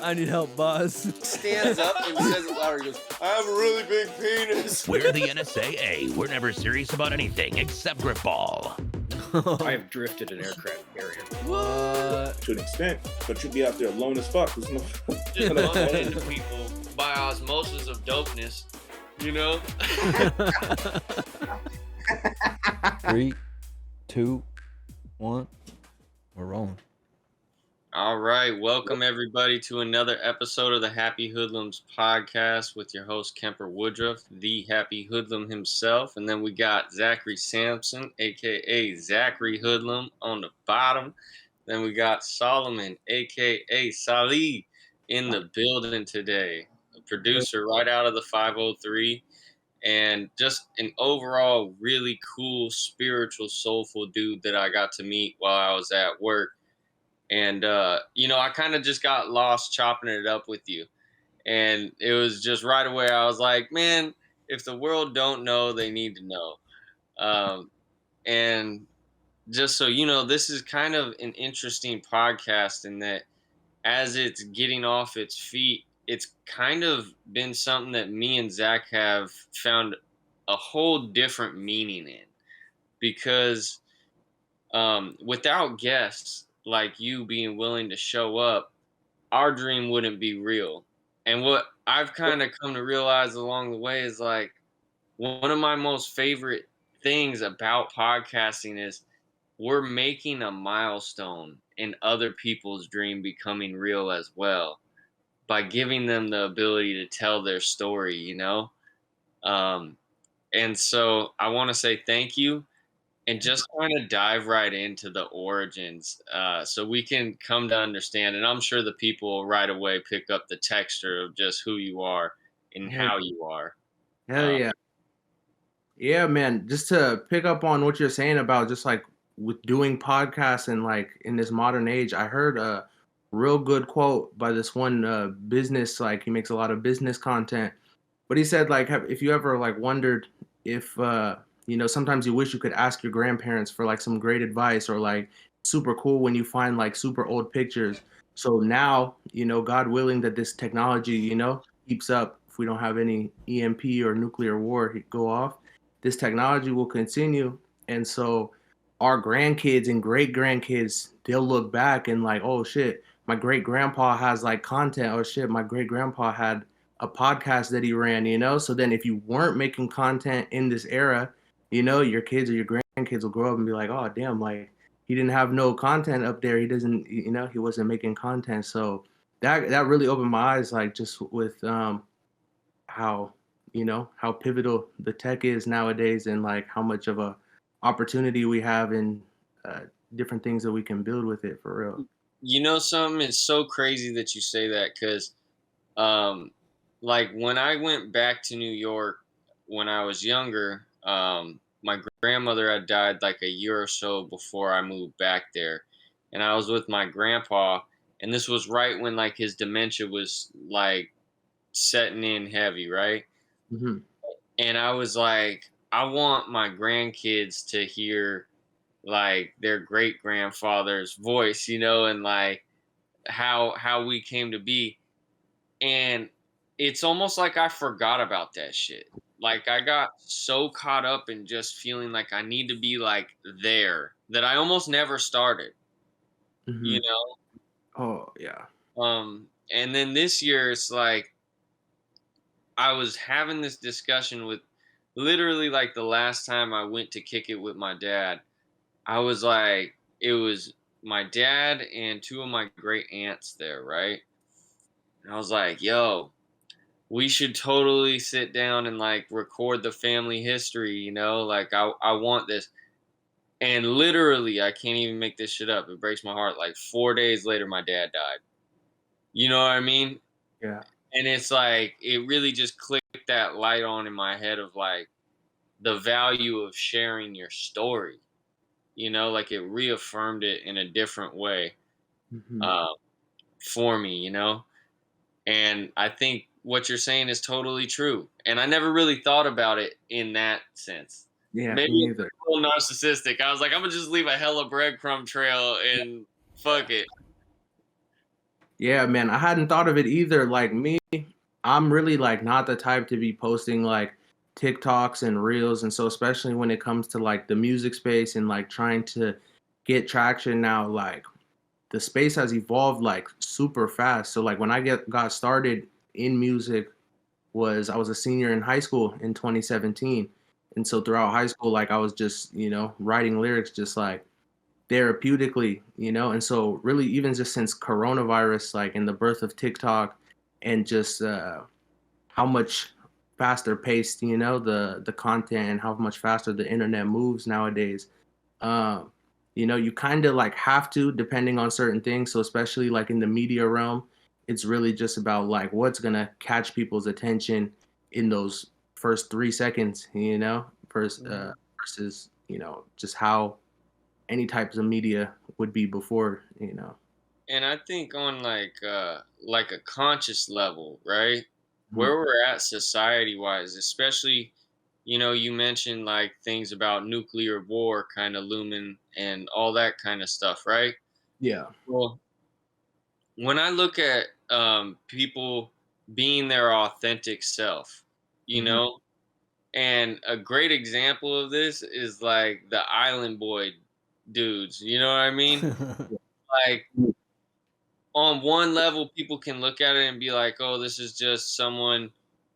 I need help, boss. Stands up and says it louder. He goes, I have a really big penis. We're the NSAA. We're never serious about anything except grip ball. I have drifted an aircraft carrier. What? To an extent, but you'd be out there alone as fuck. There's no. Just bumping into people by osmosis of dopeness, you know? 3, 2, 1. We're rolling. All right, welcome everybody to another episode of the Happy Hoodlums podcast with your host Kemper Woodruff, the Happy Hoodlum himself, and then we got Zachary Sampson, aka Zachary Hoodlum, on the bottom. Then we got Solomon, aka SAHLi, in the building today, a producer right out of the 503, and just an overall really cool, spiritual, soulful dude that I got to meet while I was at work. And, I kind of just got lost chopping it up with you. And it was just right away, I was like, man, if the world don't know, they need to know. And just so you know, this is kind of an interesting podcast in that as it's getting off its feet, it's kind of been something that me and Zack have found a whole different meaning in. Because without guests, like you being willing to show up, our dream wouldn't be real. And what I've kind of come to realize along the way is like one of my most favorite things about podcasting is we're making a milestone in other people's dream becoming real as well by giving them the ability to tell their story, you know? And so I want to say thank you. And just kind of dive right into the origins so we can come to understand. And I'm sure the people will right away pick up the texture of just who you are and how you are. Hell yeah. Yeah, man. Just to pick up on what you're saying about just like with doing podcasts and like in this modern age, I heard a real good quote by this one business, like he makes a lot of business content. But he said, like, if you ever like wondered if sometimes you wish you could ask your grandparents for like some great advice, or like super cool when you find like super old pictures. So now, God willing that this technology, keeps up, if we don't have any EMP or nuclear war go off, this technology will continue. And so our grandkids and great grandkids, they'll look back and like, oh shit, my great grandpa has like content. Oh shit, my great grandpa had a podcast that he ran, So then if you weren't making content in this era, your kids or your grandkids will grow up and be like, oh, damn, like he didn't have no content up there. He doesn't, he wasn't making content. So that really opened my eyes, like just with how pivotal the tech is nowadays and like how much of a opportunity we have and different things that we can build with it for real. You know something? It's so crazy that you say that because like when I went back to New York when I was younger, my grandmother had died like a year or so before I moved back there. And I was with my grandpa, and this was right when like his dementia was like setting in heavy, right? Mm-hmm. And I was like, I want my grandkids to hear like their great grandfather's voice, and like how we came to be. And it's almost like I forgot about that shit. Like I got so caught up in just feeling like I need to be like there that I almost never started, Mm-hmm. Oh yeah. And then this year it's like I was having this discussion with literally like the last time I went to kick it with my dad. I was like, it was my dad and two of my great aunts there, right? And I was like, yo, we should totally sit down and like record the family history, like I want this. And literally, I can't even make this shit up. It breaks my heart. Like 4 days later, my dad died. You know what I mean? Yeah. And it's like, it really just clicked that light on in my head of like the value of sharing your story, like it reaffirmed it in a different way for me, And I think what you're saying is totally true. And I never really thought about it in that sense. Yeah, maybe it's a little narcissistic. I was like, I'm going to just leave a hella breadcrumb trail and fuck it. Yeah, man, I hadn't thought of it either. Like me, I'm really like not the type to be posting like TikToks and reels, and so especially when it comes to like the music space and like trying to get traction now, like the space has evolved like super fast. So like when I got started in music I was a senior in high school in 2017. And so throughout high school, like I was just, writing lyrics just like therapeutically, and so really even just since coronavirus, like in the birth of TikTok and just how much faster paced, the content and how much faster the internet moves nowadays. Um, you kind of like have to, depending on certain things. So especially like in the media realm, it's really just about like what's gonna catch people's attention in those first 3 seconds, versus just how any types of media would be before. And I think on like a conscious level, right? Mhm. Where we're at society wise, especially, you mentioned like things about nuclear war kind of looming and all that kind of stuff, right? Yeah. Well, when I look at people being their authentic self, you Mhm. know, and a great example of this is like the Island Boy dudes, you know what I mean? Like on one level, people can look at it and be like, oh, this is just someone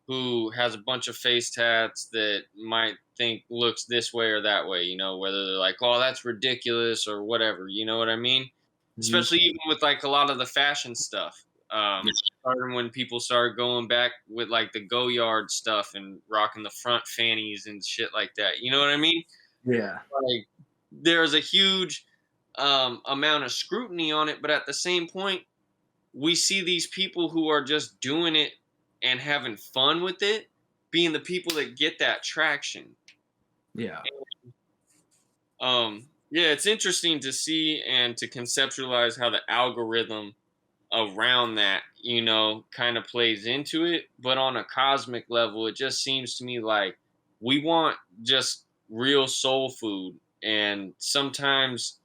who has a bunch of face tats that might think looks this way or that way, whether they're like, oh, that's ridiculous or whatever, you know what I mean? Mhm. Especially even with like a lot of the fashion stuff. Starting when people started going back with like the go yard stuff and rocking the front fannies and shit like that. You know what I mean? Yeah. Like there's a huge amount of scrutiny on it, but at the same point, we see these people who are just doing it and having fun with it being the people that get that traction. Yeah. Yeah, it's interesting to see and to conceptualize how the algorithm around that, kind of plays into it. But on a cosmic level, it just seems to me like we want just real soul food. And sometimes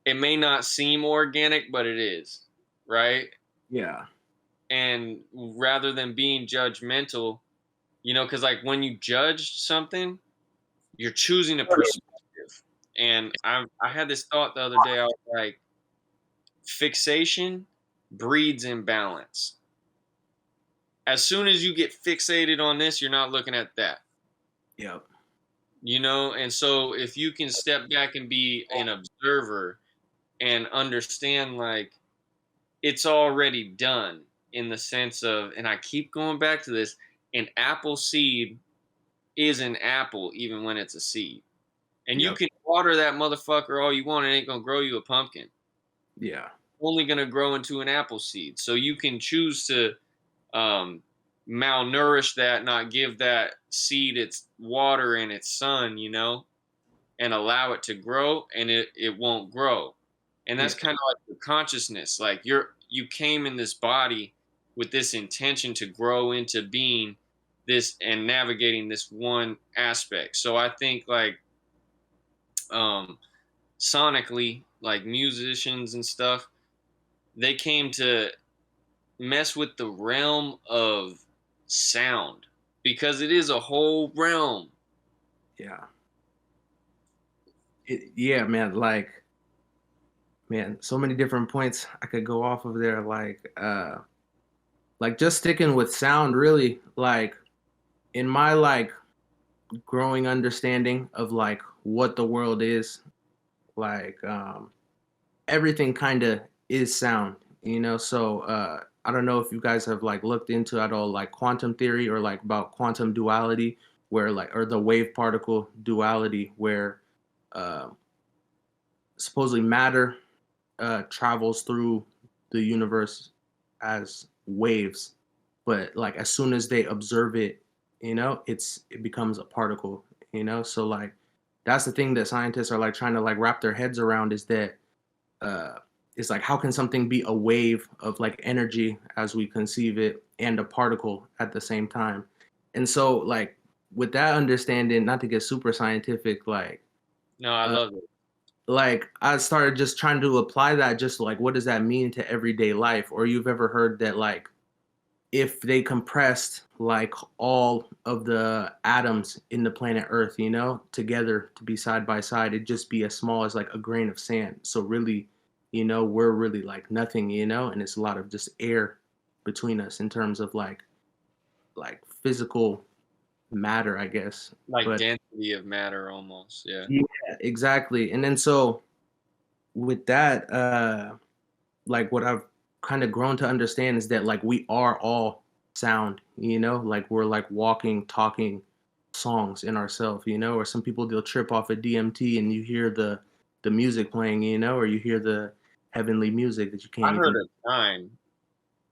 it may not seem organic, but it is, right? Yeah. And rather than being judgmental, because like when you judge something, you're choosing a perspective. And I had this thought the other day. I was like, fixation breeds imbalance. As soon as you get fixated on this, you're not looking at that. Yep. And so if you can step back and be an observer and understand like it's already done in the sense of, and I keep going back to this, an apple seed is an apple even when it's a seed. And you Yep. can water that motherfucker all you want, it ain't gonna grow you a pumpkin. Yeah. Only gonna grow into an apple seed. So you can choose to um, malnourish that, not give that seed its water and its sun, and allow it to grow, and it won't grow. And that's Yeah. kind of like the consciousness. Like you came in this body with this intention to grow into being this and navigating this one aspect. So I think like um sonically, like musicians and stuff, they came to mess with the realm of sound because it is a whole realm. Yeah. Yeah, man. Man, so many different points I could go off of there. Like just sticking with sound, really. Like in my like growing understanding of like what the world is, like everything kind of is sound. So I don't know if you guys have like looked into at all like quantum theory or like about quantum duality, where like or the wave particle duality, where uh, supposedly matter travels through the universe as waves, but like as soon as they observe it, it becomes a particle. So like that's the thing that scientists are like trying to like wrap their heads around, is that uh it's like how can something be a wave of like energy as we conceive it and a particle at the same time. And so like with that understanding, not to get super scientific, like No, I uh, love it. like I started just trying to apply that, just like what does that mean to everyday life? Or you've ever heard that like if they compressed like all of the atoms in the planet Earth, together to be side by side, it'd just be as small as like a grain of sand. So really, we're really like nothing, and it's a lot of just air between us in terms of like physical matter, I guess. Like But density of matter almost. Yeah. yeah, exactly. And then so with that, like what I've kind of grown to understand is that like we are all sound, like we're like walking, talking songs in ourselves, or some people they'll trip off of DMT and you hear the music playing, or you hear the heavenly music that you I can't heard even a chime.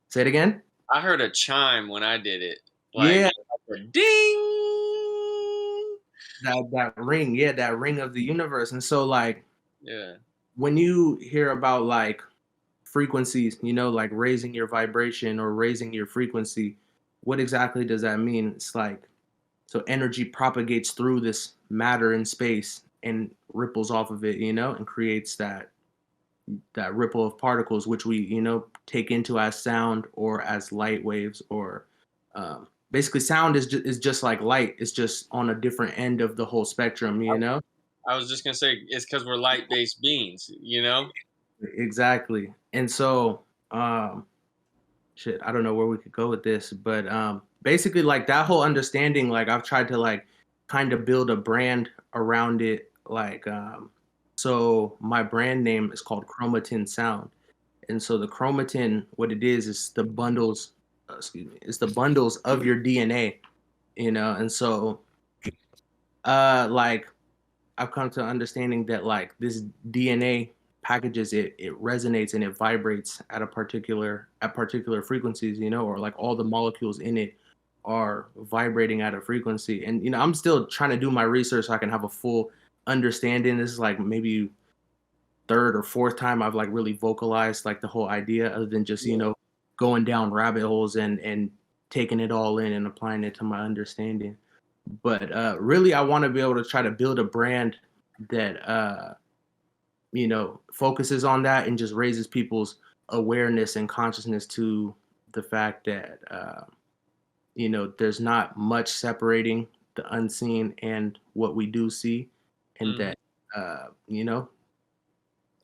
say it again. I heard a chime when I did it. Like Yeah, a ding. that ring, yeah, that ring of the universe. And so like Yeah. when you hear about like frequencies, like raising your vibration or raising your frequency, what exactly does that mean? It's like, so energy propagates through this matter in space and ripples off of it, and creates that ripple of particles, which we, take into as sound or as light waves, or basically sound is just like light. It's just on a different end of the whole spectrum, I was just gonna say it's because we're light-based beings, you know? Exactly. And so, shit, I don't know where we could go with this, but basically, like that whole understanding, like I've tried to like kind of build a brand around it. Like, so my brand name is called Chromatin Sound, and so the chromatin, what it is the bundles, excuse me, it's the bundles of your DNA, and so, like I've come to understanding that like this DNA packages it resonates and it vibrates at particular frequencies, or like all the molecules in it are vibrating at a frequency. And I'm still trying to do my research so I can have a full understanding. This is like maybe third or fourth time I've like really vocalized like the whole idea, other than just going down rabbit holes and taking it all in and applying it to my understanding. But really, I want to be able to try to build a brand that focuses on that and just raises people's awareness and consciousness to the fact that there's not much separating the unseen and what we do see, and that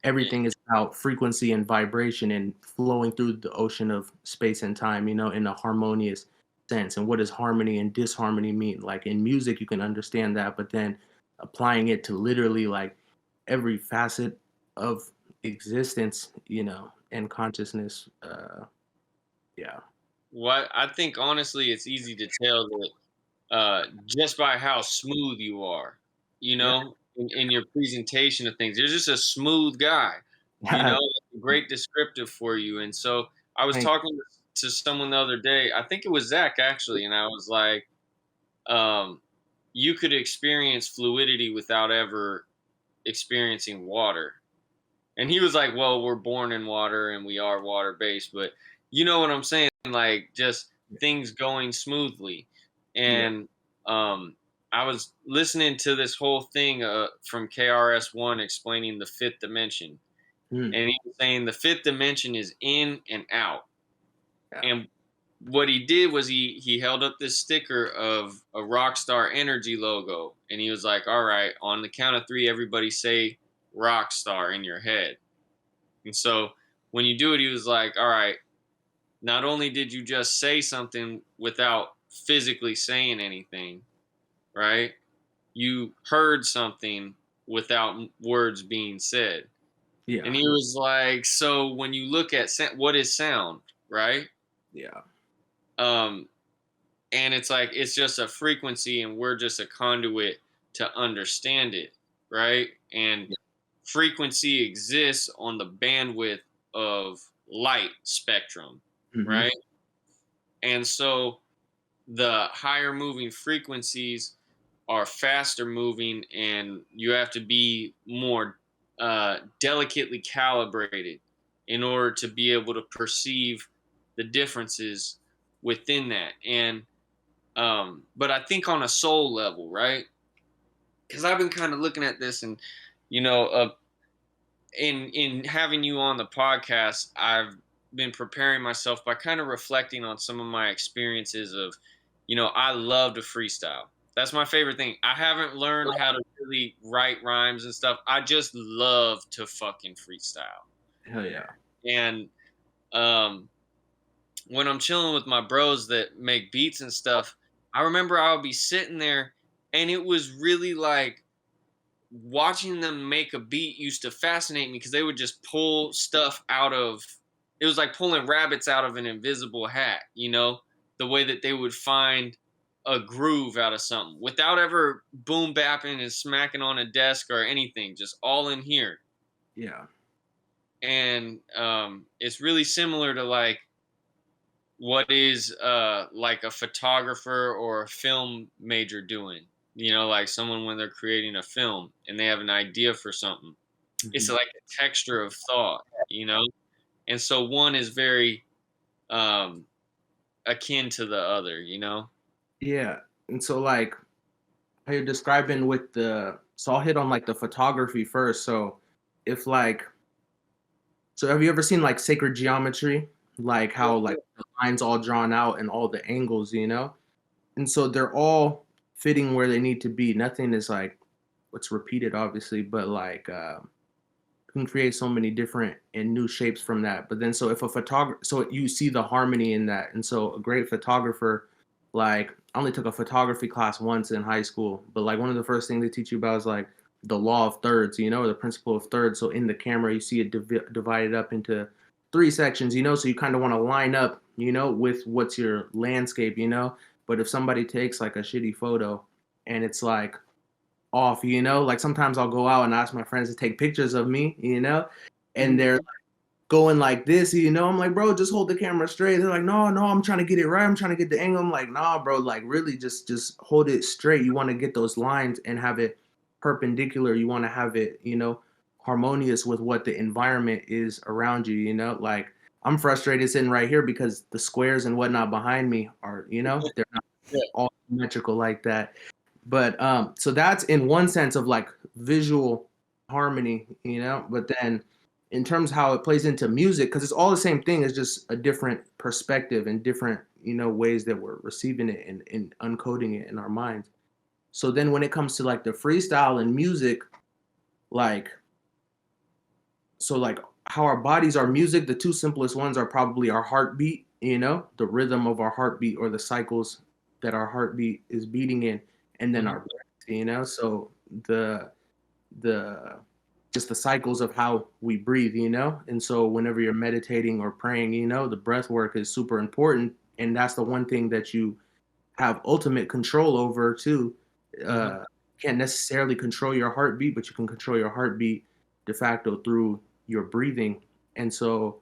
everything is about frequency and vibration and flowing through the ocean of space and time, in a harmonious sense. And what does harmony and disharmony mean? Like in music, you can understand that, but then applying it to literally like every facet of existence, and consciousness. Yeah. What I think honestly, it's easy to tell that just by how smooth you are, Yeah. in your presentation of things. You're just a smooth guy, great descriptive for you. And so I was Thank- talking to someone the other day, I think it was Zack actually, and I was like, you could experience fluidity without ever experiencing water. And he was like, well, we're born in water and we are water based, but you know what I'm saying? Like just things going smoothly. yeah. And I was listening to this whole thing from KRS-One explaining the fifth dimension. Mm, And he was saying the fifth dimension is in and out. yeah. And what he did was he held up this sticker of a Rockstar Energy logo. And he was like, all right, on the count of three, everybody say Rockstar in your head. And so when you do it, he was like, all right, not only did you just say something without physically saying anything, right? You heard something without words being said. Yeah. And he was like, so when you look at what is sound, right? Yeah. Um, and it's like, it's just a frequency and we're just a conduit to understand it, right? And Yeah. frequency exists on the bandwidth of light spectrum, Mm-hmm. right? And so the higher moving frequencies are faster moving, and you have to be more delicately calibrated in order to be able to perceive the differences within that. And but I think on a soul level, right? Because I've been kind of looking at this, and you know, in having you on the podcast, I've been preparing myself by kind of reflecting on some of my experiences of, I love to freestyle. That's my favorite thing. I haven't learned how to really write rhymes and stuff. I just love to fucking freestyle. Hell yeah. And um, when I'm chilling with my bros that make beats and stuff, I remember I would be sitting there and it was really like watching them make a beat used to fascinate me because they would just pull stuff out of it was like pulling rabbits out of an invisible hat, the way that they would find a groove out of something without ever boom bapping and smacking on a desk or anything, just all in here. Yeah. And it's really similar to like what is like a photographer or a film major doing, like someone when they're creating a film and they have an idea for something. It's like a texture of thought, and so one is very akin to the other, Yeah. And so like how you're describing with so I'll hit on like the photography first. So if like, so have you ever seen like sacred geometry? Like how like the lines all drawn out and all the angles, And so they're all fitting where they need to be. Nothing is like what's repeated, obviously, but like you can create so many different and new shapes from that. But then so if a photographer, so you see the harmony in that. And so a great photographer, like I only took a photography class once in high school, but like one of the first things they teach you about is like the law of thirds, or the principle of thirds. So in the camera, you see it divided up into 3 sections, so you kind of want to line up, with what's your landscape, But if somebody takes like a shitty photo and it's like off, like sometimes I'll go out and ask my friends to take pictures of me, and they're like going like this, I'm like, bro, just hold the camera straight. They're like, no, I'm trying to get it right. I'm trying to get the angle. I'm like, nah, bro, like really just hold it straight. You want to get those lines and have it perpendicular. You want to have it, harmonious with what the environment is around you, like I'm frustrated sitting right here because the squares and whatnot behind me are, they're not all symmetrical like that. But so that's in one sense of like visual harmony, but then in terms of how it plays into music, because it's all the same thing, it's just a different perspective and different, ways that we're receiving it and uncoding it in our minds. So then when it comes to like the freestyle and music, like, so like how our bodies are music, the 2 simplest ones are probably our heartbeat, the rhythm of our heartbeat or the cycles that our heartbeat is beating in, and then our breath, so the just the cycles of how we breathe, and so whenever you're meditating or praying, the breath work is super important, and that's the one thing that you have ultimate control over too. Can't necessarily control your heartbeat, but you can control your heartbeat de facto through your breathing. And so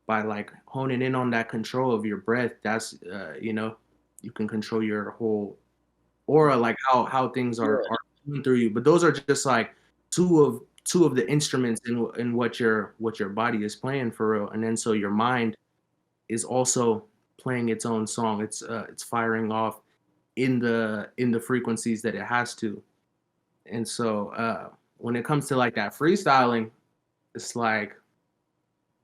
by like honing in on that control of your breath, that's you can control your whole aura, like how things are coming through you. But those are just like two of the instruments in what your body is playing for real. And then so your mind is also playing its own song. It's firing off in the frequencies that it has to. And so when it comes to like that freestyling, it's like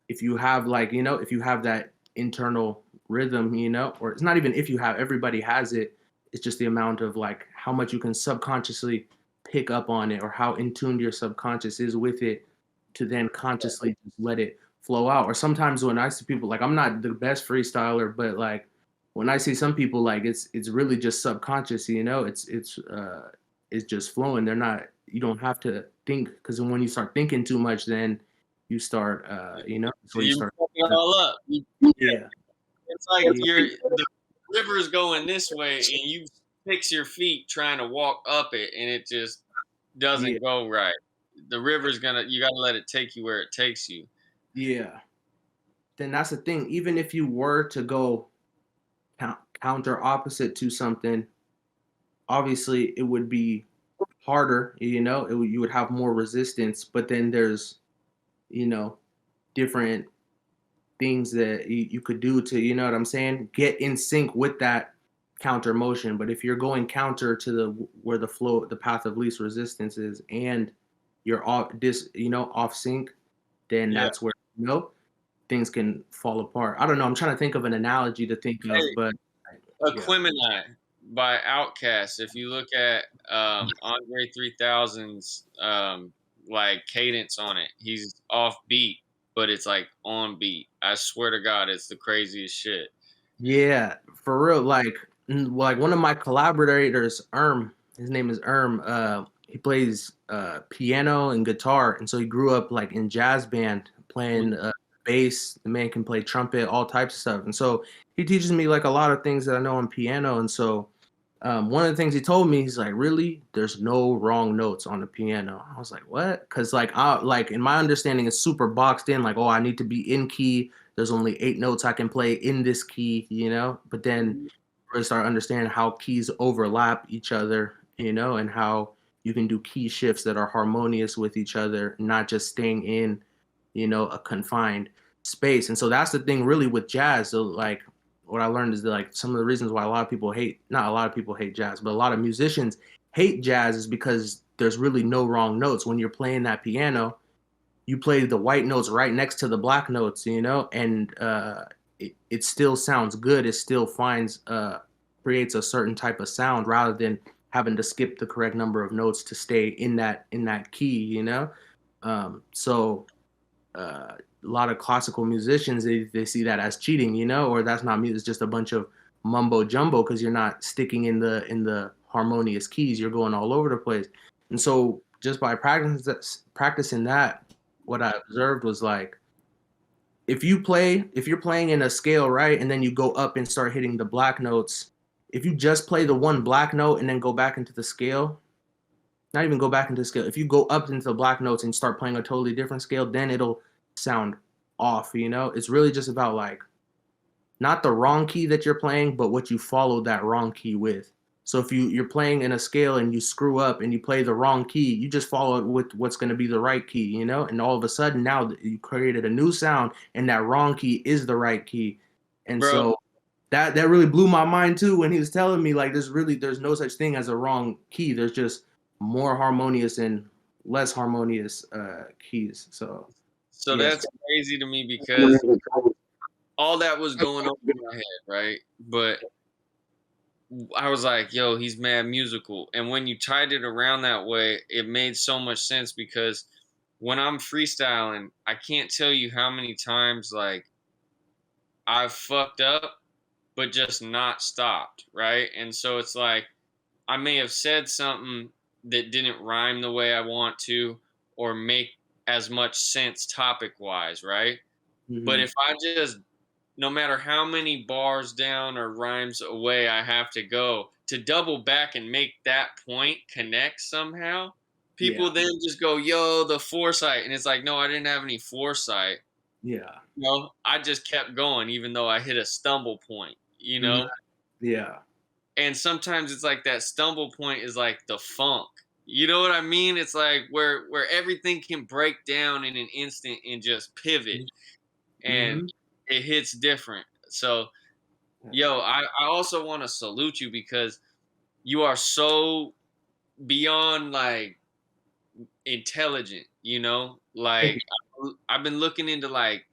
if you have like, if you have that internal rhythm, or it's not even if you have, everybody has it. It's just the amount of like how much you can subconsciously pick up on it or how in tune your subconscious is with it to then consciously just let it flow out. Or sometimes when I see people, like I'm not the best freestyler, but like when I see some people, like it's really just subconscious, it's just flowing. They're not, you don't have to think, because when you start thinking too much, then you start, so you start it all up. Yeah. It's like the river's going this way and you fix your feet trying to walk up it and it just doesn't go right. The river's you got to let it take you where it takes you. Yeah. Then that's the thing. Even if you were to go counter opposite to something, obviously it would be harder, you would have more resistance, but then there's, different things that you could do to, what I'm saying, get in sync with that counter motion. But if you're going counter to where the path of least resistance is, and you're off sync, then Yeah. that's where, things can fall apart. I don't know. I'm trying to think of an analogy to think of, Hey, but yeah. Aquemini by Outkast. If you look at Andre 3000's like cadence on it, he's off beat, but it's like on beat. I swear to God, it's the craziest shit. Yeah, for real. Like one of my collaborators, his name is he plays piano and guitar, and so he grew up like in jazz band playing bass. The man can play trumpet, all types of stuff, and so he teaches me like a lot of things that I know on piano. And so one of the things he told me, he's like, really, there's no wrong notes on the piano. I was like, what? Because like in my understanding, it's super boxed in. Like, oh, I need to be in key. There's only 8 notes I can play in this key, But then really start understanding how keys overlap each other, and how you can do key shifts that are harmonious with each other, not just staying in, a confined space. And so that's the thing really with jazz. So like what I learned is that like some of the reasons why not a lot of people hate jazz, but a lot of musicians hate jazz is because there's really no wrong notes. When you're playing that piano, you play the white notes right next to the black notes, and it still sounds good. It still creates a certain type of sound rather than having to skip the correct number of notes to stay in that key, So a lot of classical musicians, they see that as cheating, or that's not music. It's just a bunch of mumbo jumbo because you're not sticking in the harmonious keys. You're going all over the place. And so just by practicing that, what I observed was like, if you're playing in a scale, right, and then you go up and start hitting the black notes, if you just play the one black note and then go back into the scale, not even go back into the scale, if you go up into the black notes and start playing a totally different scale, then it'll sound off, It's really just about like, not the wrong key that you're playing, but what you follow that wrong key with. So if you're playing in a scale and you screw up and you play the wrong key, you just follow it with what's going to be the right key, And all of a sudden now you created a new sound and that wrong key is the right key. And Bro. so that really blew my mind too when he was telling me like there's no such thing as a wrong key. There's just more harmonious and less harmonious keys. So yes. That's crazy to me because all that was going on in my head, right? But I was like, yo, he's mad musical. And when you tied it around that way, it made so much sense because when I'm freestyling, I can't tell you how many times like I've fucked up, but just not stopped, right? And so it's like I may have said something that didn't rhyme the way I want to or make as much sense topic wise, right? Mm-hmm. But if I just, no matter how many bars down or rhymes away I have to go to double back and make that point connect somehow, people then just go, yo, the foresight. And it's like, no, I didn't have any foresight. Yeah. No, I just kept going, even though I hit a stumble point, Yeah. And sometimes it's like that stumble point is like the funk. You know what I mean? It's like where everything can break down in an instant and just pivot. And it hits different. So, yo, I also want to salute you because you are so beyond like intelligent, Like I've been looking into like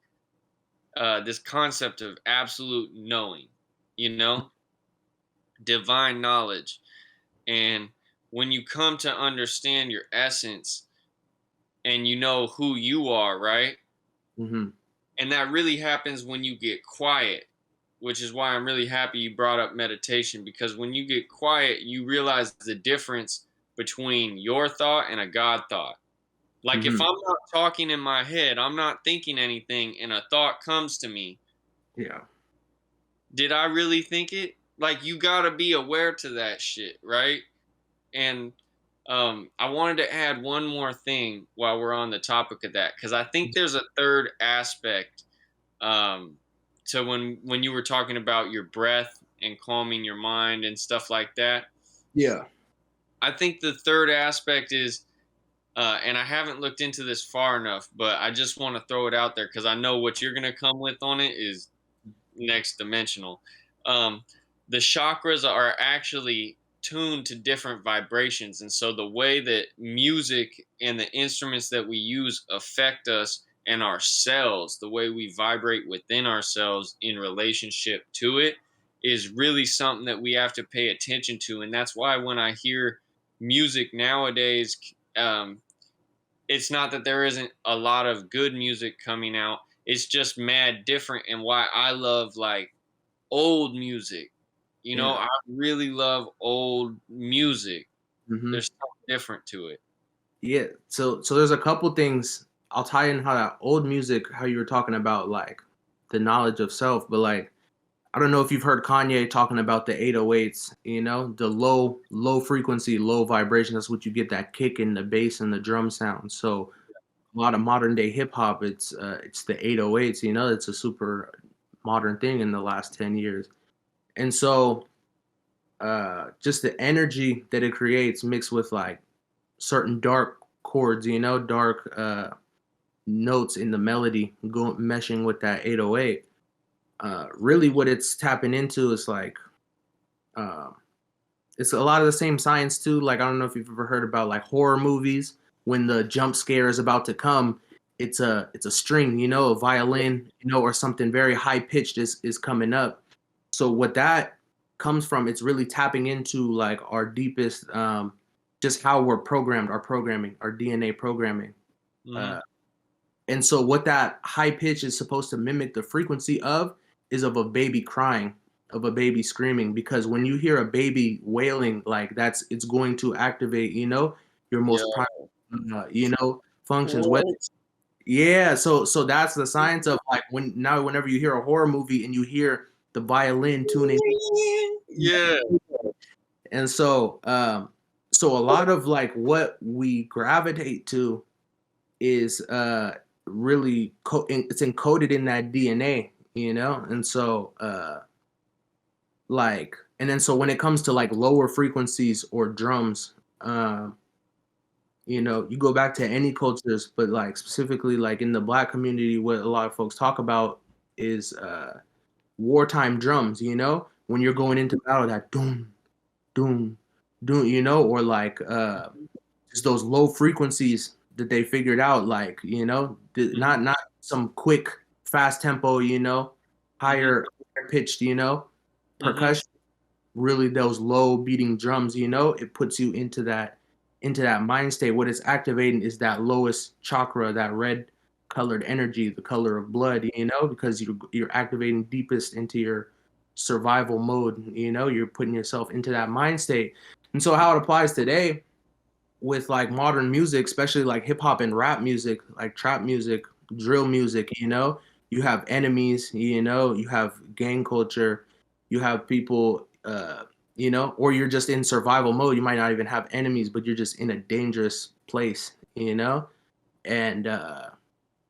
this concept of absolute knowing, divine knowledge. And when you come to understand your essence and you know who you are, right? Mm-hmm. And that really happens when you get quiet, which is why I'm really happy you brought up meditation, because when you get quiet, you realize the difference between your thought and a God thought. Like if I'm not talking in my head, I'm not thinking anything, and a thought comes to me. Yeah. Did I really think it? Like you got to be aware to that shit, right? And I wanted to add one more thing while we're on the topic of that, because I think there's a third aspect to when you were talking about your breath and calming your mind and stuff like that. Yeah. I think the third aspect is, and I haven't looked into this far enough, but I just want to throw it out there because I know what you're going to come with on it is next dimensional. The chakras are actually tuned to different vibrations. And so the way that music and the instruments that we use affect us and ourselves, the way we vibrate within ourselves in relationship to it, is really something that we have to pay attention to. And that's why when I hear music nowadays, it's not that there isn't a lot of good music coming out. It's just mad different. And why I love like old music. You know, Yeah. I really love old music. Mm-hmm. There's something different to it. Yeah. So there's a couple things I'll tie in how that old music, how you were talking about like the knowledge of self, but like I don't know if you've heard Kanye talking about the 808s, the low frequency, low vibration. That's what you get, that kick in the bass and the drum sound. So a lot of modern day hip hop, it's the 808s, it's a super modern thing in the last 10 years. And so just the energy that it creates mixed with like certain dark chords, dark notes in the melody meshing with that 808. Really what it's tapping into is like it's a lot of the same science too. Like I don't know if you've ever heard about like horror movies. When the jump scare is about to come, it's a string, a violin, or something very high pitched is coming up. So what that comes from, it's really tapping into like our deepest, just how we're programmed, our programming, our DNA programming. Mhm. And so what that high pitch is supposed to mimic the frequency of is of a baby crying, of a baby screaming, because when you hear a baby wailing, like it's going to activate, your most Yeah. functions. What? Yeah, so that's the science of like whenever you hear a horror movie and you hear the violin tuning, Yeah. and so a lot of like what we gravitate to is really it's encoded in that DNA, and so like and then so when it comes to like lower frequencies or drums, you go back to any cultures, but like specifically like in the Black community, what a lot of folks talk about is wartime drums, when you're going into battle, that doom, doom, doom, or like just those low frequencies that they figured out, like, not some quick, fast tempo, higher pitched, Mhm. percussion, really those low beating drums, it puts you into that mind state. What it's activating is that lowest chakra, that red colored energy, the color of blood, because you're activating deepest into your survival mode, you're putting yourself into that mind state. And so how it applies today with like modern music, especially like hip hop and rap music, like trap music, drill music, you have enemies, you have gang culture, you have people, or you're just in survival mode. You might not even have enemies, but you're just in a dangerous place, and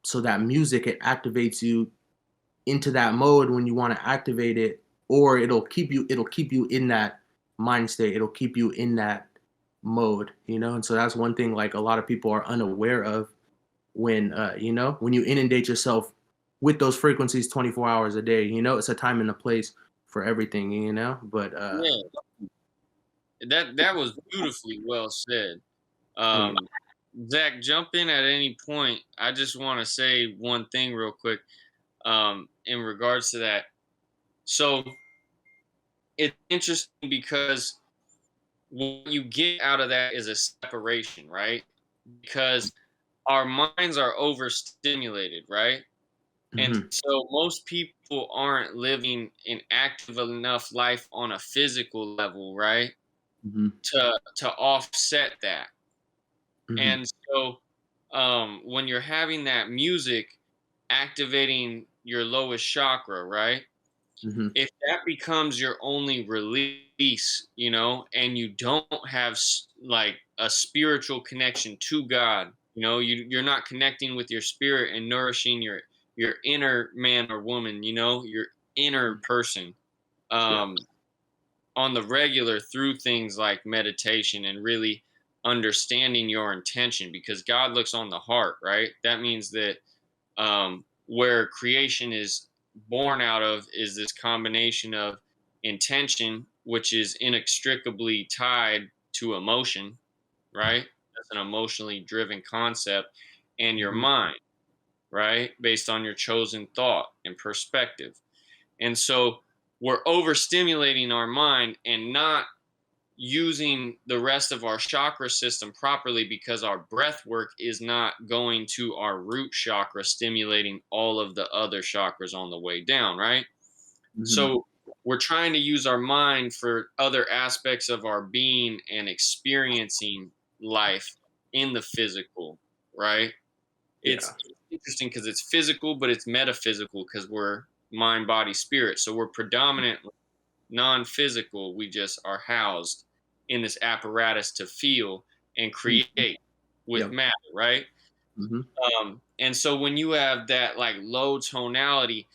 so that music, it activates you into that mode when you want to activate it, or it'll keep you in that mind state. It'll keep you in that mode, and so that's one thing like a lot of people are unaware of when when you inundate yourself with those frequencies 24 hours a day. It's a time and a place for everything, but Yeah. That was beautifully well said. yeah. Um, Zach, jump in at any point. I just want to say one thing real quick in regards to that. So it's interesting because what you get out of that is a separation, right? Because our minds are overstimulated, right? And Hmm. so most people aren't living an active enough life on a physical level, right? Hmm. To offset that. Hmm. And so when you're having that music activating your lowest chakra, right? Hmm. If that becomes your only release, and you don't have like a spiritual connection to God, you're not connecting with your spirit and nourishing your inner man or woman, your inner person. Yeah. Um, on the regular through things like meditation and really understanding your intention, because God looks on the heart, right? That means that where creation is born out of is this combination of intention, which is inextricably tied to emotion, right? That's an emotionally driven concept, and your Hmm. mind. right? Based on your chosen thought and perspective. And so we're overstimulating our mind and not using the rest of our chakra system properly because our breath work is not going to our root chakra, stimulating all of the other chakras on the way down, right? Mhm. So we're trying to use our mind for other aspects of our being and experiencing life in the physical, right? It's interesting because it's physical, but it's metaphysical because we're mind, body, spirit. So we're predominantly non-physical. We just are housed in this apparatus to feel and create with Yep. matter, right? Mhm. And so when you have that like low tonality,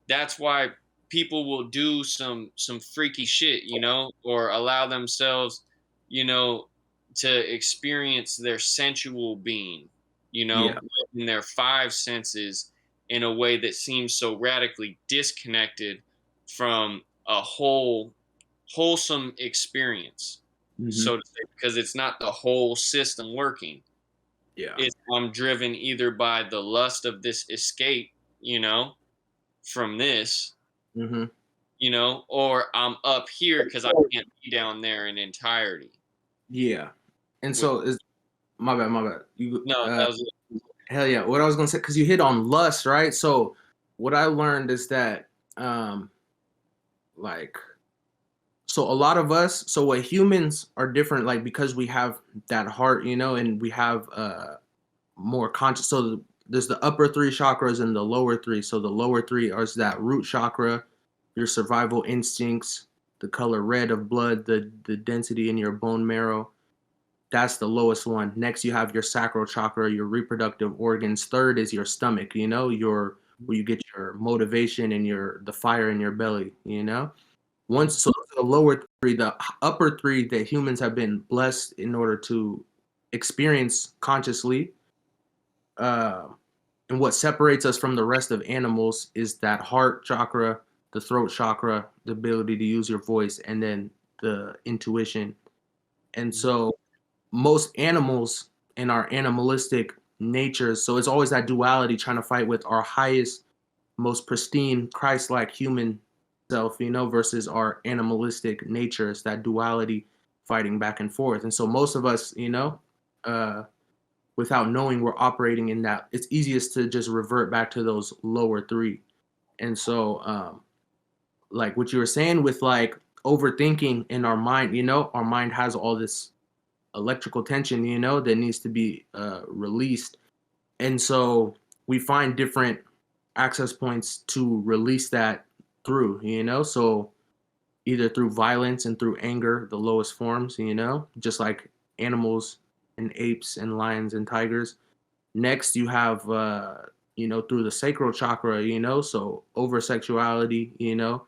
that's why people will do some freaky shit, you know, or allow themselves, you know, to experience their sensual being, you know, Yeah. in their five senses in a way that seems so radically disconnected from a wholesome experience, Mhm. so to say, because it's not the whole system working. Yeah. It's I'm driven either by the lust of this escape, you know, from this, Mhm. you know, or I'm up here because I can't be down there in entirety. Yeah. And With so is my bad, my bad. You no, that was hell yeah. What I was gonna say, because you hit on lust, right? So what I learned is that like so a lot of us, so what humans are different, like because we have that heart, you know, and we have more conscious. So there's the upper three chakras and the lower three. So the lower three are that root chakra, your survival instincts, the color red of blood, the density in your bone marrow. That's the lowest one. Next, you have your sacral chakra, your reproductive organs. Third is your stomach, you know, your where you get your motivation and the fire in your belly, you know. Once so the lower three, the upper three that humans have been blessed in order to experience consciously. Uh, and what separates us from the rest of animals is that heart chakra, the throat chakra, the ability to use your voice, and then the intuition. And so most animals in our animalistic natures, so it's always that duality trying to fight with our highest, most pristine, Christ-like human self, you know, versus our animalistic nature. It's that duality fighting back and forth. And so most of us, you know, without knowing we're operating in that, it's easiest to just revert back to those lower three. And so, like what you were saying with like overthinking in our mind, you know, our mind has all this electrical tension, you know, that needs to be released. And so we find different access points to release that through, you know, so either through violence and through anger, the lowest forms, you know, just like animals and apes and lions and tigers. Next, you have, you know, through the sacral chakra, you know, so over sexuality, you know,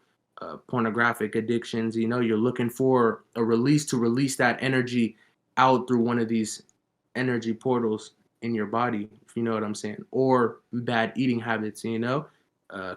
pornographic addictions, you know, you're looking for a release to release that energy out through one of these energy portals in your body, if you know what I'm saying, or bad eating habits, you know,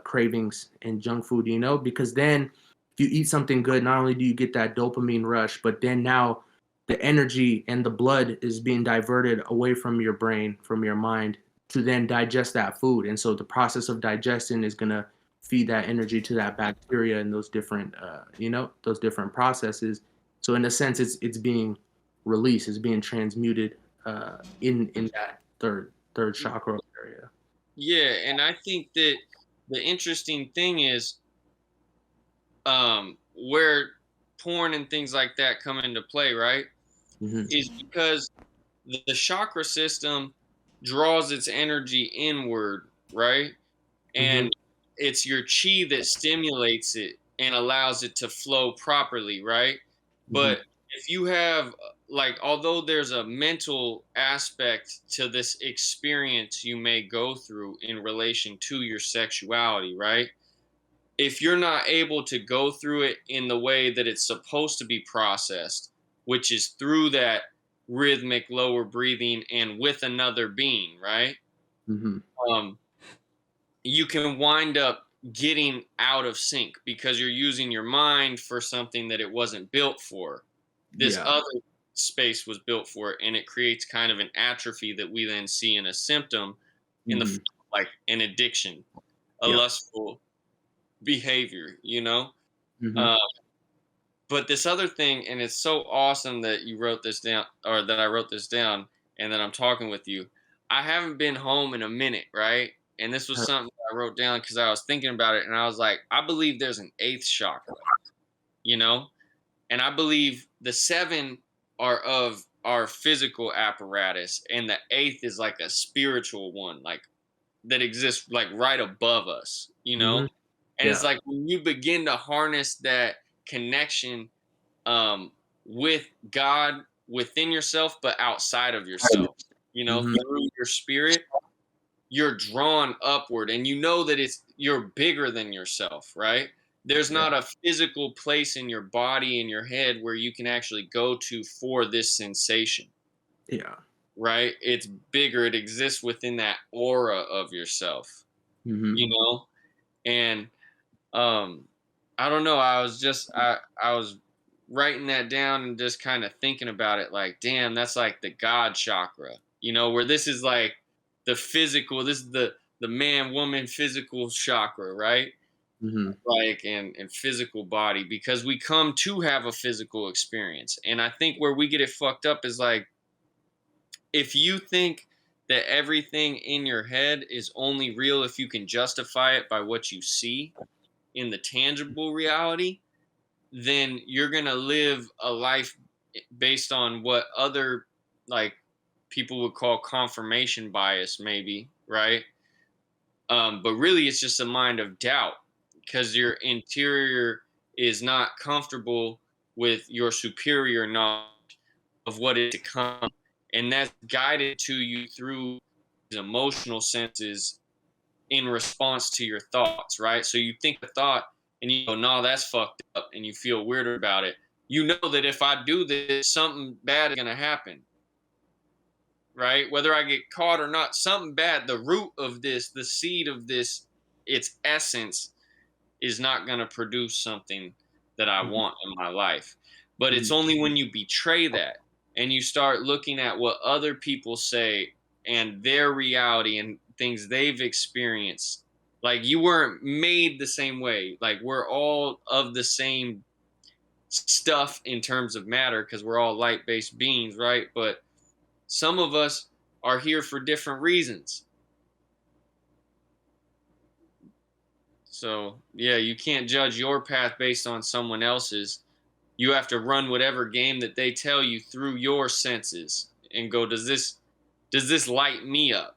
cravings and junk food, you know, because then if you eat something good, not only do you get that dopamine rush, but then now the energy and the blood is being diverted away from your brain, from your mind, to then digest that food. And so the process of digestion is going to feed that energy to that bacteria and those different, you know, those different processes. So in a sense, it's being released, it's being transmuted in that third chakra area. yeah, and I think that the interesting thing is where porn and things like that come into play, right? Mm-hmm. Is because the chakra system draws its energy inward, right? Mm-hmm. And it's your chi that stimulates it and allows it to flow properly, right? Mm-hmm. But if you have, like, although there's a mental aspect to this experience you may go through in relation to your sexuality, right? If you're not able to go through it in the way that it's supposed to be processed, which is through that rhythmic lower breathing and with another being, right? Mm-hmm. Um, you can wind up getting out of sync because you're using your mind for something that it wasn't built for. This Yeah. other space was built for it, and it creates kind of an atrophy that we then see in a symptom in the Mm-hmm. like an addiction, a Yeah. lustful behavior, you know? Mhm. Uh, but this other thing, and it's so awesome that you wrote this down, or that I wrote this down, and that I'm talking with you. I haven't been home in a minute, right? And this was something that I wrote down because I was thinking about it, and I was like, I believe there's an eighth chakra, you know? And I believe the seven are of our physical apparatus, and the eighth is like a spiritual one, like that exists like right above us, you know? Mhm. And it's Yeah. like when you begin to harness that connection with God within yourself, but outside of yourself, you know, Mhm. through your spirit, you're drawn upward, and you know that you're bigger than yourself, right? There's Yeah. not a physical place in your body, in your head, where you can actually go to for this sensation, Yeah. right? It's bigger. It exists within that aura of yourself, Mhm. you know? And um I don't know, I was writing that down and just kind of thinking about it, like, damn, that's like the God chakra, you know, where this is like the physical, this is the man woman physical chakra, right? Mhm. Like, and physical body, because we come to have a physical experience. And I think where we get it fucked up is like, if you think that everything in your head is only real if you can justify it by what you see in the tangible reality, then you're going to live a life based on what other, like, people would call confirmation bias, maybe, right? But really it's just a mind of doubt, because your interior is not comfortable with your superior knowledge of what is to come, and that's guided to you through emotional senses in response to your thoughts, right? So you think a thought and you go, no, that's fucked up, and you feel weird about it. You know that if I do this, something bad is going to happen, right? Whether I get caught or not, something bad, the root of this, the seed of this, its essence is not going to produce something that I Mhm. want in my life. But it's Mhm. only when you betray that and you start looking at what other people say and their reality and things they've experienced. Like, you weren't made the same way. Like, we're all of the same stuff in terms of matter, because we're all light based beings, right? But some of us are here for different reasons. So, yeah, you can't judge your path based on someone else's. You have to run whatever game that they tell you through your senses and go, does this light me up?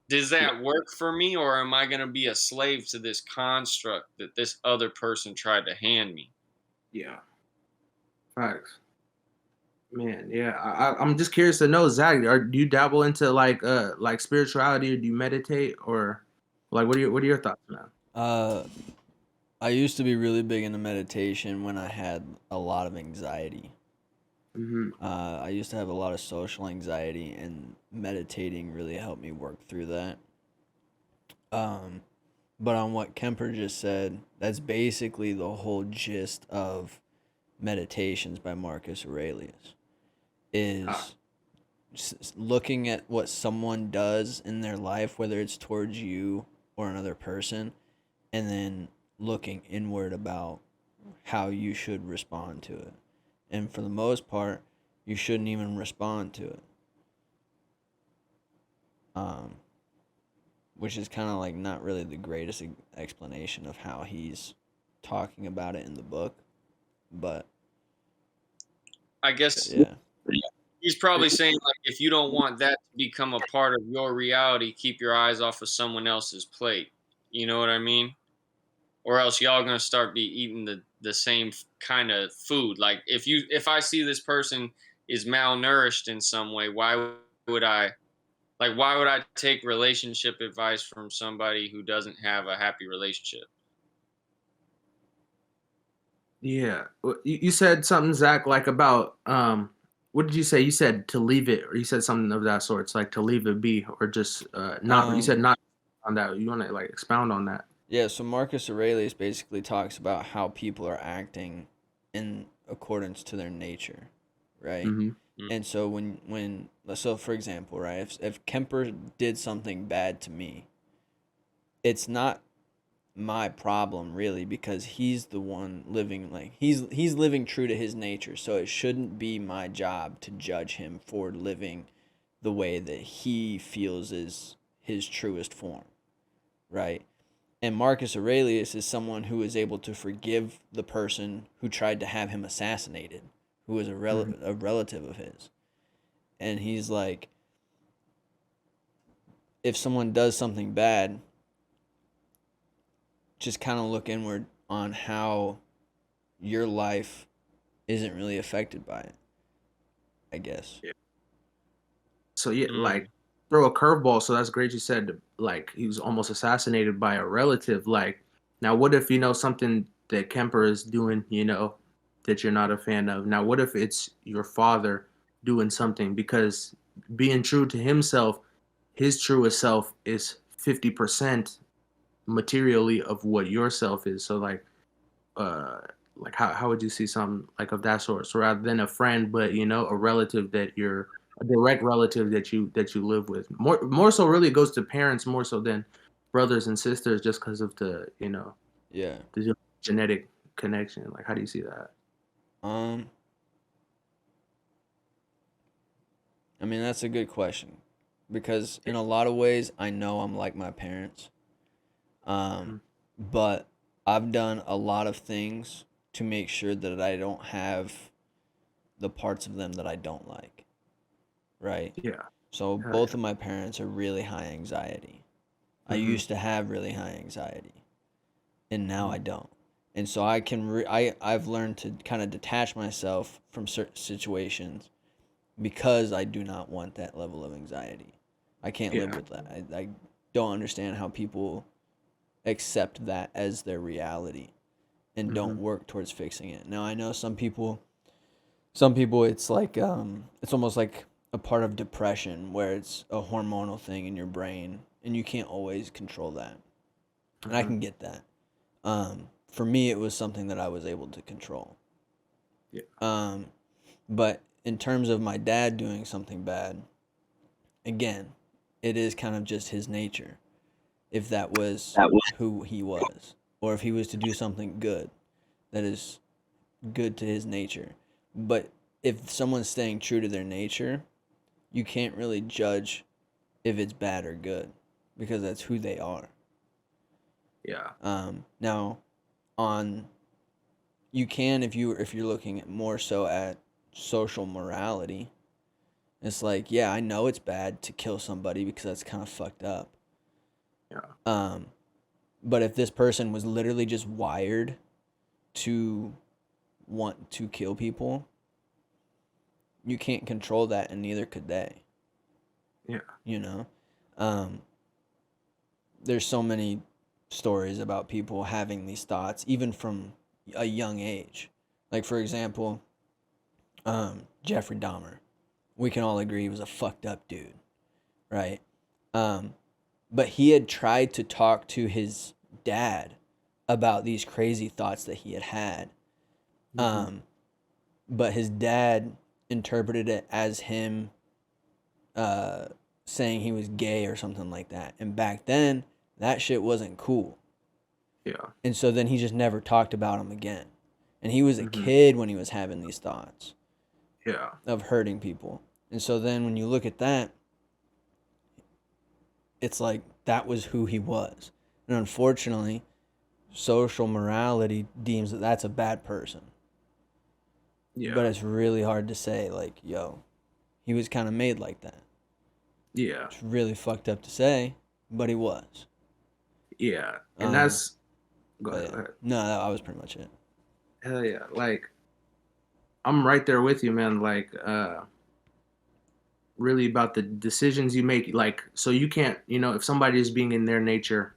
Does Yeah. that work for me, or am I going to be a slave to this construct that this other person tried to hand me? Yeah. Facts. Man, yeah. I'm just curious to know, Zach, do you dabble into like spirituality, or do you meditate, or like what are your thoughts, man? I used to be really big into meditation when I had a lot of anxiety. Mhm. I used to have a lot of social anxiety, and meditating really helped me work through that. Um, but on what Kemper just said, that's basically the whole gist of Meditations by Marcus Aurelius, Ah. is looking at what someone does in their life, whether it's towards you or another person, and then looking inward about how you should respond to it. And for the most part, you shouldn't even respond to it. Um, which is kind of like not really the greatest explanation of how he's talking about it in the book. But I guess yeah. he's probably saying, like, if you don't want that to become a part of your reality, keep your eyes off of someone else's plate. You know what I mean? Or else y'all gonna start be eating the same kind of food. Like, if I see this person is malnourished in some way, would I why would I take relationship advice from somebody who doesn't have a happy relationship? Yeah. You said something, Zach, like about what did you say? You said to leave it, or you said something of that sort. It's like to leave it be, or just not. You said not on that. You want to like expound on that? Yeah, so Marcus Aurelius basically talks about how people are acting in accordance to their nature, right? Mm-hmm. And so so for example, right, if Kemper did something bad to me, it's not my problem really, because he's the one living, like, he's living true to his nature, so it shouldn't be my job to judge him for living the way that he feels is his truest form, right? And Marcus Aurelius is someone who is able to forgive the person who tried to have him assassinated, who was a relative of his. And he's like, if someone does something bad, just kind of look inward on how your life isn't really affected by it, I guess. Yeah. So yeah, like throw a curveball. So that's great. You said like he was almost assassinated by a relative. Like now, what if something that Kemper is doing, that you're not a fan of? Now, what if it's your father doing something? Because being true to himself, his truest self is 50% materially of what your self is. So uh like how would you see something like of that sort? So rather than a friend, but a relative that you're a direct relative that you live with. More so really it goes to parents more so than brothers and sisters, just because of Yeah. the genetic connection. Like how do you see that? I mean, that's a good question, because in a lot of ways I know I'm like my parents. Mhm. But I've done a lot of things to make sure that I don't have the parts of them that I don't like, right? Yeah. So Hell both yeah. of my parents are really high anxiety. I Mm-hmm. used to have really high anxiety, and now Mm-hmm. I don't. And so I've learned to kind of detach myself from certain situations because I do not want that level of anxiety. I can't live Yeah. with that. I don't understand how people accept that as their reality and Mm-hmm. don't work towards fixing it. Now I know some people it's like it's almost like a part of depression, where it's a hormonal thing in your brain and you can't always control that. And I Mm-hmm. can get that. For me it was something that I was able to control. Yeah. But in terms of my dad doing something bad, again, it is kind of just his nature. If that was who he was, or if he was to do something good, that is good to his nature. But if someone's staying true to their nature, you can't really judge if it's bad or good, because that's who they are. Yeah. Now, on you can, if you're looking at more so at social morality, it's like, yeah, I know it's bad to kill somebody because that's kind of fucked up. Yeah. But if this person was literally just wired to want to kill people, you can't control that, and neither could they. Yeah. You know, um, there's so many stories about people having these thoughts, even from a young age. Like, for example, Jeffrey Dahmer. We can all agree he was a fucked up dude, right? Um, but he had tried to talk to his dad about these crazy thoughts that he had had. Mm-hmm. But his dad interpreted it as him uh, saying he was gay or something like that. And back then, that shit wasn't cool. Yeah. And so then he just never talked about him again. And he was a Mm-hmm. kid when he was having these thoughts Yeah. of hurting people. And so then when you look at that, it's like that was who he was. And unfortunately, social morality deems that that's a bad person. Yeah. But it's really hard to say, like, yo, he was kind of made like that. Yeah. It's really fucked up to say, but he was. Yeah. And Um, that's go but ahead. yeah, Go ahead. no, that was pretty much it. Hell yeah. Like I'm right there with you, man. Like really about the decisions you make. Like so you can't, if somebody is being in their nature,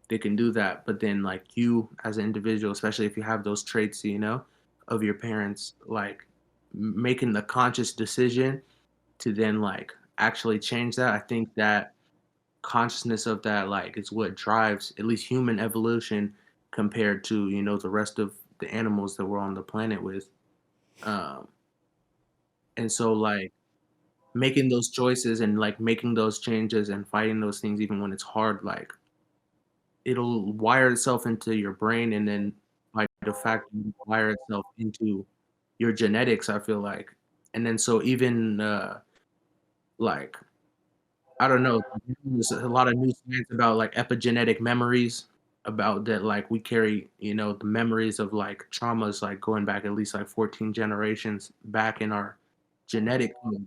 they can do that. But then like you as an individual, especially if you have those traits, of your parents, like making the conscious decision to then like actually change that. I think that consciousness of that like is what drives at least human evolution compared to the rest of the animals that we're on the planet with. um and so like making those choices and like making those changes and fighting those things even when it's hard, like it'll wire itself into your brain, and then by de facto wire itself into your genetics, I feel like. And then so even like I don't know, there's a lot of new science about like epigenetic memories, about that like we carry, the memories of like traumas like going back at least like 14 generations back in our genetic codes.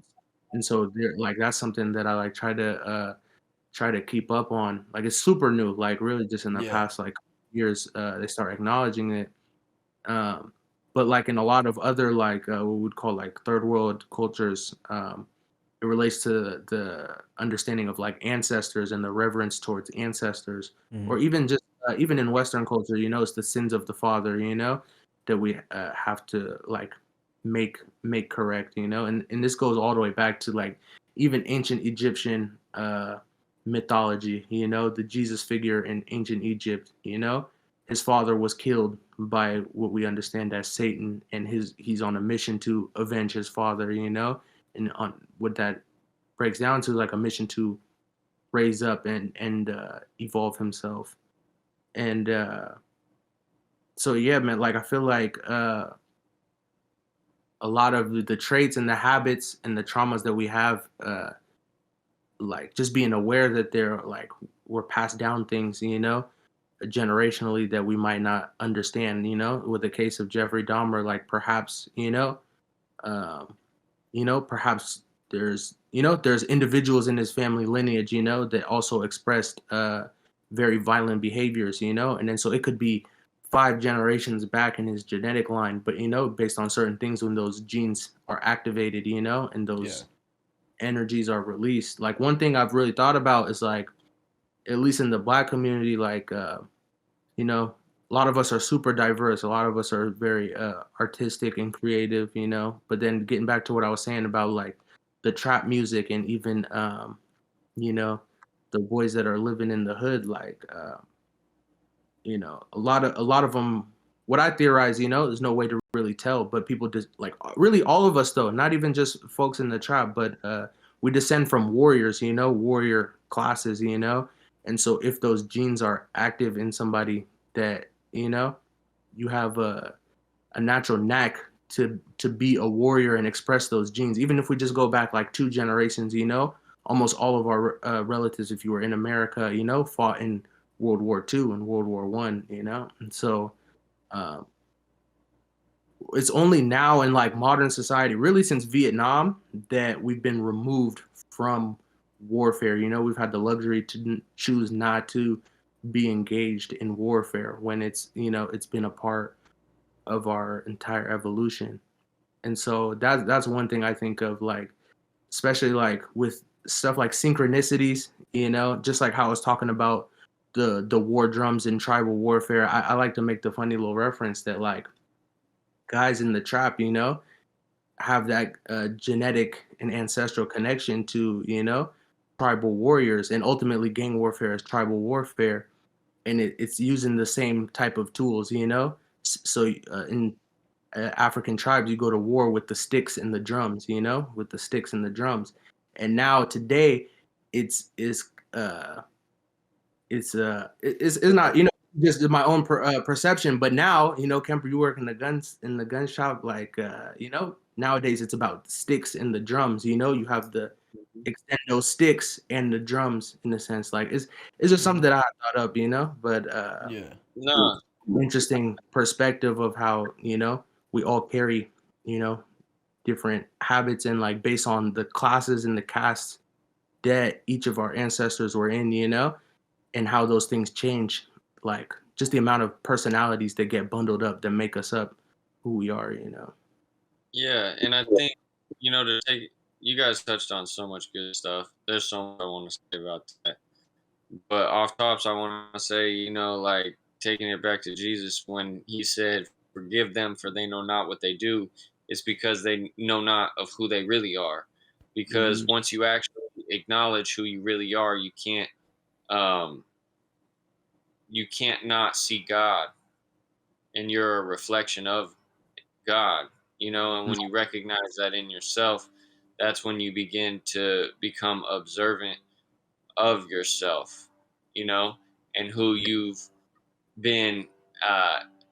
And so there like that's something that I like try to keep up on. Like it's super new, like really just in the Yeah. past like years they start acknowledging it. Um, but like in a lot of other like what we would call like third world cultures, it relates to the understanding of like ancestors and the reverence towards ancestors, Mhm. or even just even in Western culture, it's the sins of the father, that we have to like make correct, and this goes all the way back to like even ancient Egyptian mythology, the Jesus figure in ancient Egypt, his father was killed by what we understand as Satan, and he's on a mission to avenge his father, and on what that breaks down to like a mission to raise up and evolve himself. And so yeah, man, like I feel like a lot of the traits and the habits and the traumas that we have, like just being aware that they're like we're passed down things, generationally, that we might not understand, with the case of Jeffrey Dahmer, like perhaps, um, perhaps there's individuals in his family lineage, that also expressed very violent behaviors, and then so it could be 5 generations back in his genetic line, but based on certain things, when those genes are activated, and Yeah. those energies are released. Like one thing I've really thought about is like, at least in the Black community, like a lot of us are super diverse. A lot of us are very artistic and creative, But then getting back to what I was saying about like the trap music, and even you know, the boys that are living in the hood, like a lot of them. What I theorize, there's no way to really tell, but people just like really all of us though, not even just folks in the trap, but we descend from warriors, warrior classes, and so if those genes are active in somebody, that you have a natural knack to be a warrior and express those genes. Even if we just go back like 2 generations, almost all of our relatives, if you were in America, fought in World War II and World War One, and so um, it's only now in like modern society, really since Vietnam, that we've been removed from warfare. We've had the luxury to choose not to be engaged in warfare when it's been a part of our entire evolution. And so that's one thing I think of, like, especially like with stuff like synchronicities, just like how I was talking about the war drums in tribal warfare. I like to make the funny little reference that like guys in the trap, have that genetic and ancestral connection to, tribal warriors, and ultimately gang warfare is tribal warfare, and it's using the same type of tools, So in African tribes, you go to war with the sticks and the drums, with the sticks and the drums. And now today, it's is it's not, just my own perception, but now, Kemper, you work in the gun shop, like nowadays it's about the sticks and the drums. You have the extend those sticks and the drums, in a sense, like it's just something that I thought up, but Yeah. No, interesting perspective of how we all carry you know different habits, and like based on the classes and the castes that each of our ancestors were in, and how those things change, like just the amount of personalities that get bundled up that make us up who we are. yeah, and I think to take you guys touched on so much good stuff. There's so much I want to say about that. But off tops, I want to say, like taking it back to Jesus when he said, "Forgive them, for they know not what they do." It's because they know not of who they really are. Because Mhm. once you actually acknowledge who you really are, um, you can't not see God, and you're a reflection of God. And when you recognize that in yourself, that's when you begin to become observant of yourself, you know, and who you've been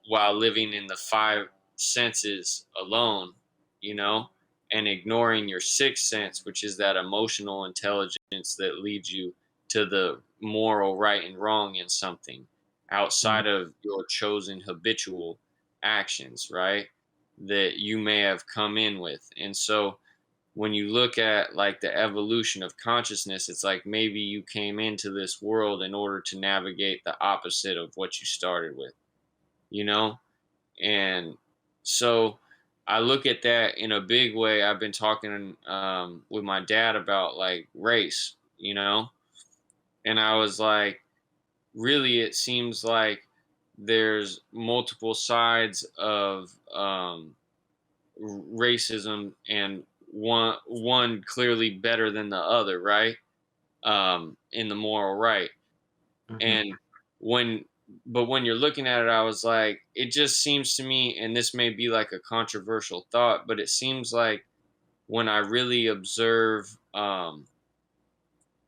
while living in the five senses alone, you know, and ignoring your sixth sense, which is that emotional intelligence that leads you to the moral right and wrong in something outside of your chosen habitual actions, right? That you may have come in with. And so when you look at like the evolution of consciousness, it's like maybe you came into this world in order to navigate the opposite of what you started with, you know? And so I look at that in a big way. I've been talking with my dad about like race, you know? And I was like, really, it seems like there's multiple sides of racism, and one clearly better than the other, right? In the moral right. And when when you're looking at it, I was like, it just seems to me, and this may be like a controversial thought, but it seems like when I really observe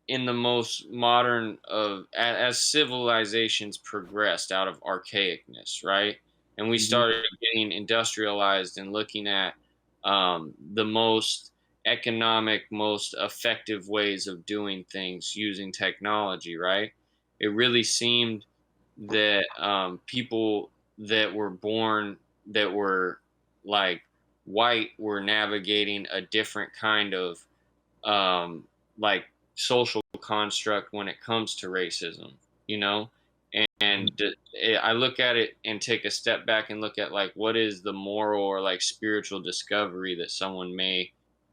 in the most modern of as civilizations progressed out of archaicness, right? And we started getting industrialized and looking at the most economic, most effective ways of doing things using technology, right? It really seemed that people that were born that were like white were navigating a different kind of like social construct when it comes to racism, you know? And I look at it and take a step back and look at like what is the moral or like spiritual discovery that someone may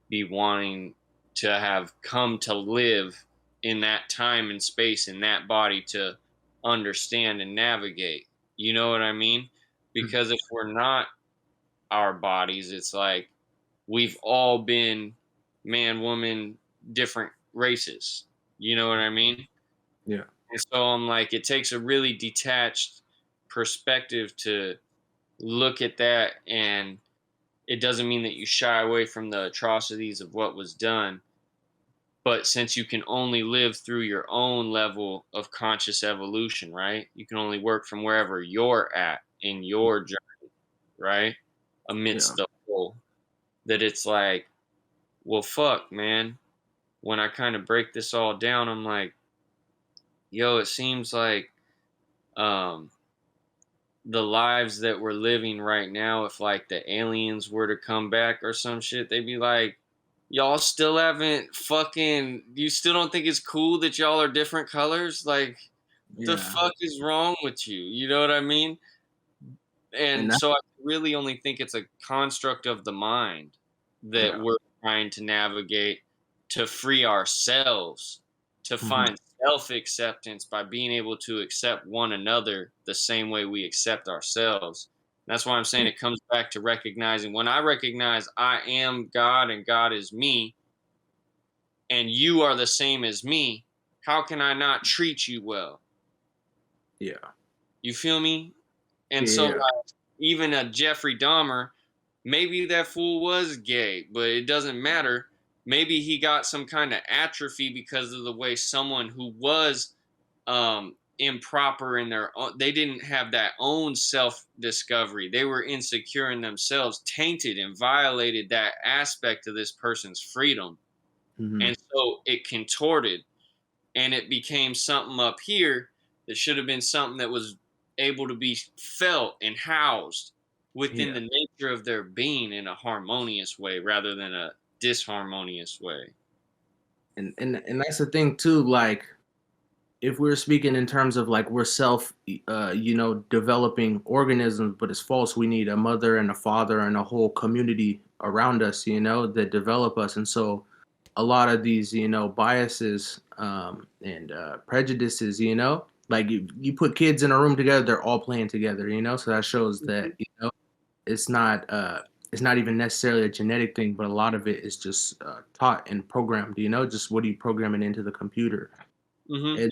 be wanting to have come to live in that time and space in that body to understand and navigate. You know what I mean? Because if we're not our bodies, it's like we've all been man, woman, different races. You know what I mean? Yeah. And so I'm like, it takes a really detached perspective to look at that. And it doesn't mean that you shy away from the atrocities of what was done. But since you can only live through your own level of conscious evolution, right? You can only work from wherever you're at in your journey, right? Amidst the whole. That it's like, well, fuck, man. When I kind of break this all down, I'm like, yo, it seems like um, the lives that we're living right now, if like the aliens were to come back or some shit, they'd be like, y'all still haven't fucking, you still don't think it's cool that y'all are different colors? Like, the fuck is wrong with you? You know what I mean? And so I really only think it's a construct of the mind that we're trying to navigate to free ourselves, to find self-acceptance by being able to accept one another the same way we accept ourselves. That's why I'm saying it comes back to recognizing when I recognize I am God and God is me and you are the same as me, how can I not treat you well? Yeah. You feel me? And so like, even a Jeffrey Dahmer, maybe that fool was gay, but it doesn't matter. Maybe he got some kind of atrophy because of the way someone who was improper in their own, they didn't have that own self-discovery. They were insecure in themselves, tainted and violated that aspect of this person's freedom. And so it contorted and it became something up here that should have been something that was able to be felt and housed within the nature of their being in a harmonious way rather than a disharmonious way. And that's the thing too, like if we're speaking in terms of like we're self developing organisms, but it's false. We need a mother and a father and a whole community around us, that develop us. And so a lot of these, biases and prejudices, like you put kids in a room together, they're all playing together, so that shows that, it's not even necessarily a genetic thing, but a lot of it is just taught and programmed, just what are you programming into the computer? And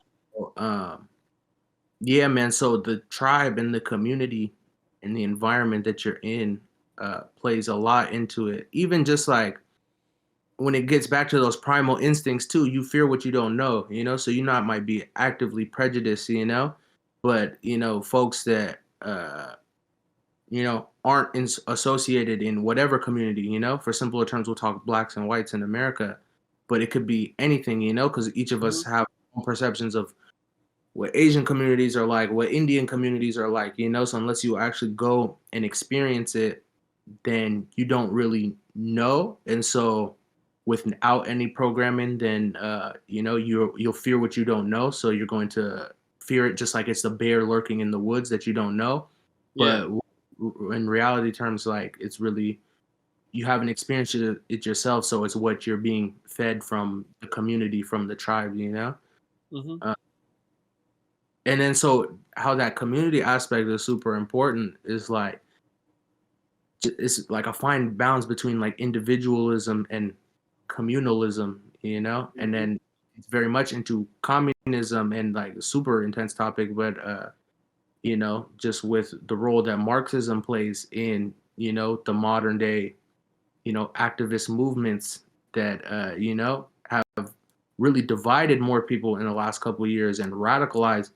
yeah, man. So the tribe and the community and the environment that you're in plays a lot into it. Even just like when it gets back to those primal instincts too, you fear what you don't know, so you not might be actively prejudiced, but folks that aren't associated in whatever community, for simpler terms, we'll talk blacks and whites in America, but it could be anything, because each of us have perceptions of what Asian communities are like, what Indian communities are like, so unless you actually go and experience it, then you don't really know. And so without any programming, then you'll fear what you don't know, so you're going to fear it just like it's the bear lurking in the woods that you don't know. Yeah. But in reality terms, like, it's really, you haven't experienced it yourself, so it's what you're being fed from the community, from the tribe, Mm-hmm. And then so how that community aspect is super important is like, it's like a fine balance between like individualism and communalism, and then it's very much into communism and like a super intense topic, but just with the role that Marxism plays in, the modern day, activist movements that, have really divided more people in the last couple of years and radicalized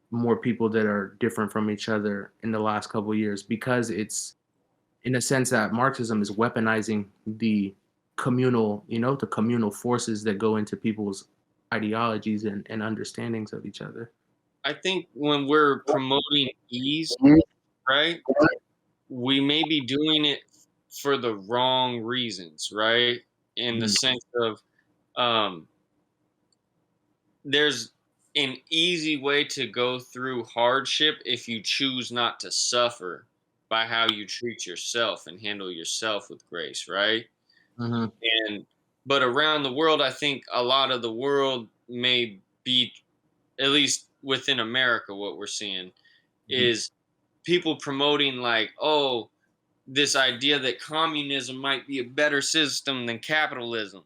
more people that are different from each other in the last couple of years, because it's in a sense that Marxism is weaponizing the the communal forces that go into people's ideologies and understandings of each other. I think when we're promoting ease, right, we may be doing it for the wrong reasons, right? In the Mm. sense of um, there's an easy way to go through hardship if you choose not to suffer by how you treat yourself and handle yourself with grace, right? Mhm. And but around the world, I think a lot of the world may be, at least within America, what we're seeing Mhm. is people promoting like, oh, this idea that communism might be a better system than capitalism.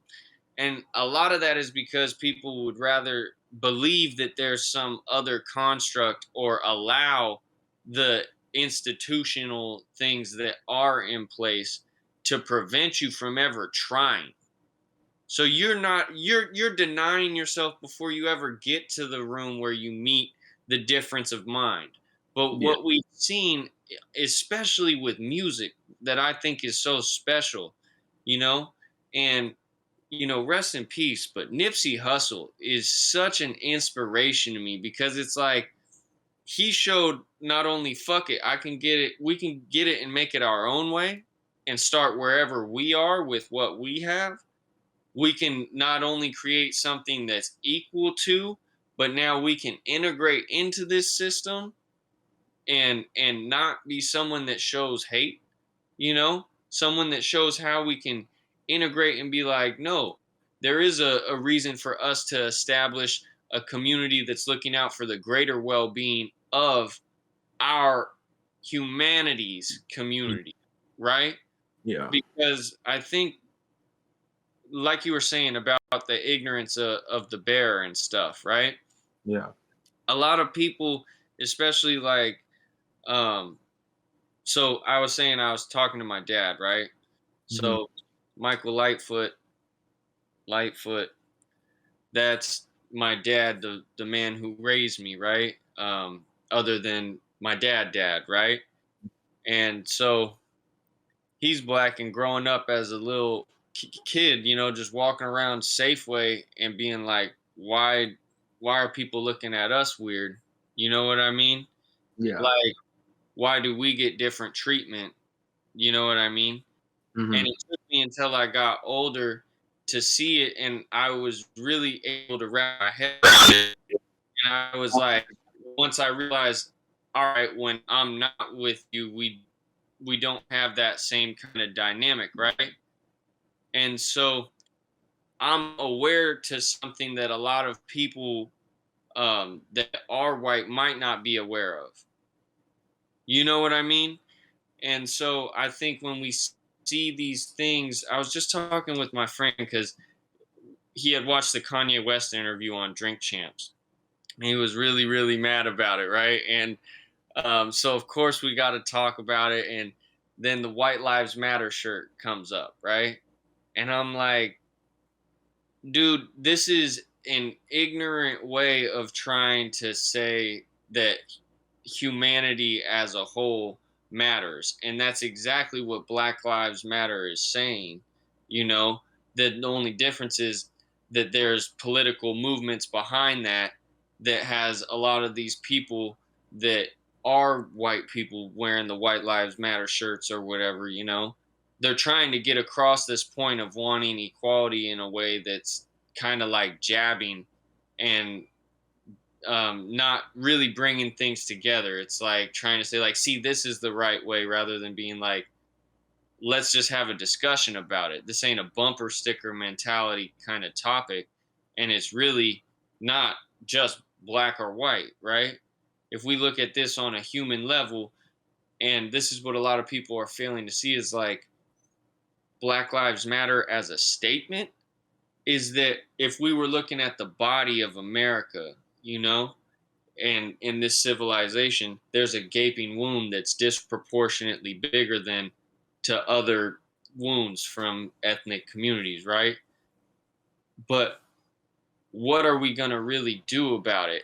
And a lot of that is because people would rather believe that there's some other construct or allow the institutional things that are in place to prevent you from ever trying. So you're denying yourself before you ever get to the room where you meet the difference of mind. But Yeah. what we've seen, especially with music, that I think is so special, you know, and rest in peace. But Nipsey Hussle is such an inspiration to me because it's like he showed not only fuck it, I can get it, we can get it and make it our own way and start wherever we are with what we have. We can not only create something that's equal to, but now we can integrate into this system and not be someone that shows hate, someone that shows how we can integrate and be like, no, there is a reason for us to establish a community that's looking out for the greater well-being of our humanity's community, right? Yeah. Because I think, like you were saying about the ignorance of the bear and stuff, right? Yeah. A lot of people, especially like, um, so I was saying I was talking to my dad, right? Mhm. So Michael Lightfoot, that's my dad, the man who raised me, right? Other than my dad, right? And so he's black, and growing up as a little kid, just walking around Safeway and being like, why are people looking at us weird? You know what I mean? Yeah. Like, why do we get different treatment? You know what I mean? And Mhm. it took me until I got older to see it, and I was really able to wrap my head around it. And I was like, once I realized, all right, when I'm not with you, we don't have that same kind of dynamic, right? And so I'm aware to something that a lot of people that are white might not be aware of. You know what I mean? And so I think when we see these things, I was just talking with my friend because he had watched the Kanye West interview on Drink Champs. And he was really, really mad about it, right? And so, of course, we got to talk about it. And then the White Lives Matter shirt comes up, right? And I'm like, dude, this is an ignorant way of trying to say that humanity as a whole matters. And that's exactly what Black Lives Matter is saying. You know, that the only difference is that there's political movements behind that that has a lot of these people that are white people wearing the White Lives Matter shirts or whatever, you know. They're trying to get across this point of wanting equality in a way that's kind of like jabbing and not really bringing things together. It's like trying to say, like, see, this is the right way, rather than being like, let's just have a discussion about it. This ain't a bumper sticker mentality kind of topic. And it's really not just black or white, right? If we look at this on a human level, and this is what a lot of people are failing to see, is like Black Lives Matter as a statement, is that if we were looking at the body of America, you know, and in this civilization, there's a gaping wound that's disproportionately bigger than to other wounds from ethnic communities, right? But what are we going to really do about it?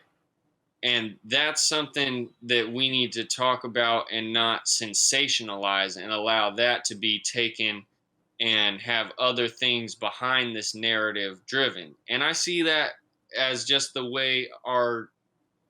And that's something that we need to talk about and not sensationalize and allow that to be taken and have other things behind this narrative driven. And I see that as just the way our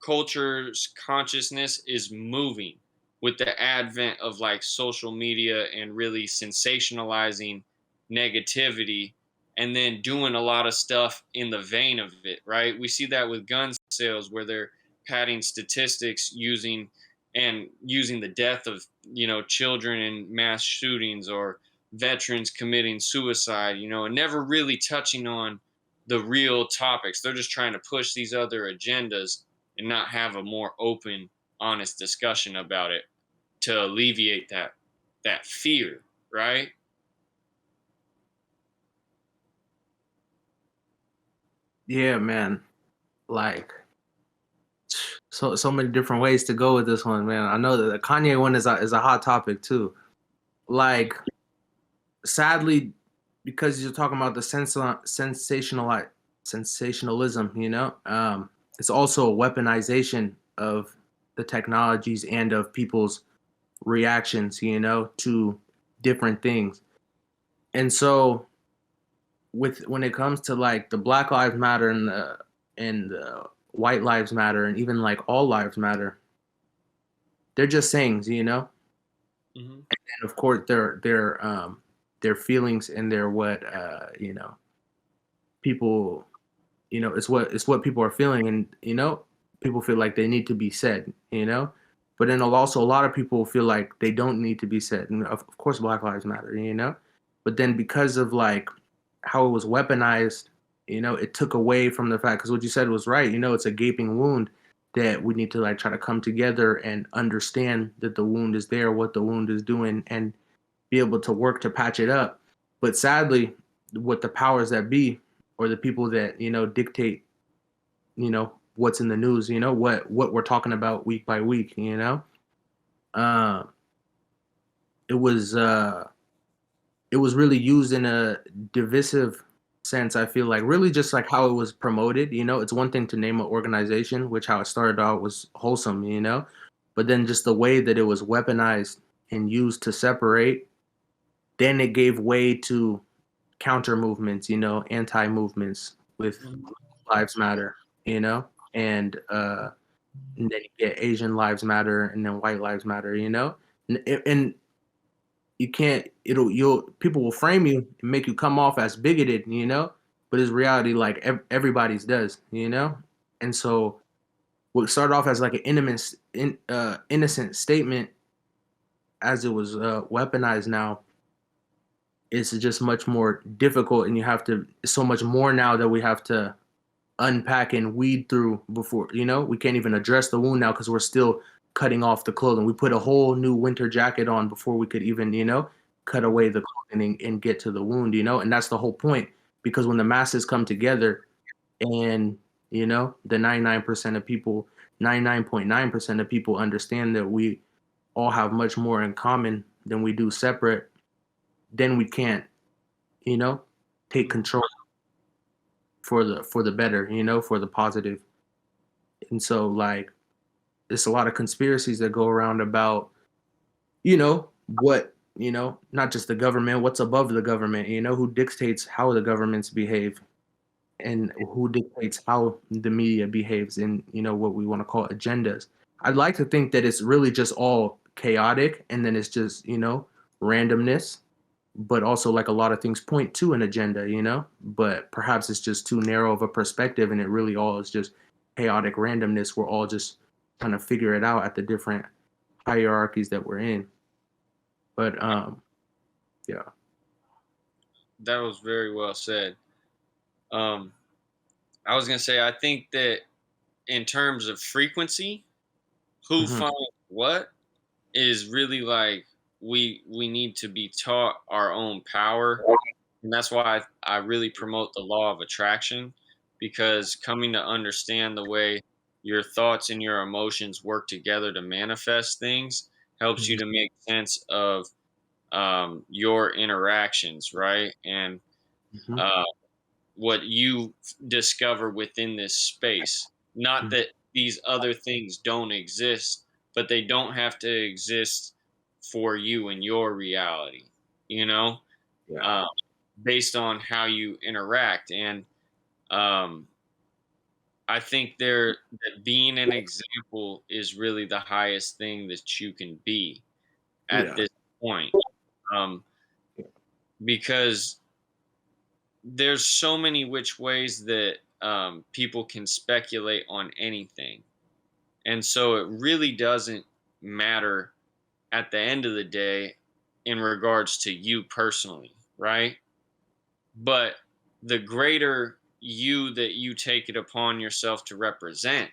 culture's consciousness is moving with the advent of like social media and really sensationalizing negativity and then doing a lot of stuff in the vein of it, right? We see that with gun sales where they're padding statistics using the death of, you know, children in mass shootings or veterans committing suicide, you know, and never really touching on the real topics. They're just trying to push these other agendas and not have a more open, honest discussion about it to alleviate that fear, right? Yeah, man. Like so many different ways to go with this one, man. I know that the Kanye one is a hot topic too. Like, sadly, because you're talking about the sensationalism, you know, it's also a weaponization of the technologies and of people's reactions, you know, to different things. And so, when it comes to like the Black Lives Matter and the White Lives Matter and even like all lives matter, they're just sayings, you know. Mm-hmm. And of course, their feelings and their what you know, people, you know, it's what people are feeling, and you know, people feel like they need to be said, you know. But then also a lot of people feel like they don't need to be said, and of course, Black Lives Matter, you know. But then because of like how it was weaponized, you know, it took away from the fact, because what you said was right, you know, it's a gaping wound that we need to like try to come together and understand that the wound is there, what the wound is doing, and be able to work to patch it up. But sadly, what the powers that be, or the people that, you know, dictate, you know, what's in the news, you know, what we're talking about week by week, you know, uh, it was uh, it was really used in a divisive sense. I feel like really just like how it was promoted. You know, it's one thing to name an organization, which how it started out was wholesome, you know, but then just the way that it was weaponized and used to separate, then it gave way to counter movements, you know, anti movements with Lives Matter, you know, and then you get Asian Lives Matter and then White Lives Matter, you know, and you can't, you'll people will frame you and make you come off as bigoted, you know, but it's reality, like everybody's does, you know. And so what started off as like an innocent statement, as it was weaponized now, it's just much more difficult, and you have to so much more now that we have to unpack and weed through before, you know, we can't even address the wound now because we're still cutting off the clothing. We put a whole new winter jacket on before we could even, you know, cut away the clothing and get to the wound, you know. And that's the whole point, because when the masses come together and, you know, the 99% of people, 99.9% of people understand that we all have much more in common than we do separate, then we can't, you know, take control. for the better, you know, for the positive. And so like there's a lot of conspiracies that go around about, you know, what, you know, not just the government, what's above the government, you know, who dictates how the governments behave and who dictates how the media behaves in, you know, what we want to call agendas. I'd like to think that it's really just all chaotic and then it's just, you know, randomness, but also like a lot of things point to an agenda, you know, but perhaps it's just too narrow of a perspective and it really all is just chaotic randomness. We're all just trying to figure it out at the different hierarchies that we're in. But yeah. That was very well said. I was gonna say I think that in terms of frequency, who Mhm. finds what is really like we need to be taught our own power, and that's why I really promote the law of attraction, because coming to understand the way your thoughts and your emotions work together to manifest things helps you Mhm. to make sense of your interactions, right? And Mhm. uh, what you discover within this space. Not Mhm. that these other things don't exist, but they don't have to exist for you and your reality, you know, Yeah. uh, based on how you interact. And um, I think that being an example is really the highest thing that you can be at Yeah. this point. Um, because there's so many which ways that people can speculate on anything. And so it really doesn't matter at the end of the day in regards to you personally, right? But the greater you that you take it upon yourself to represent,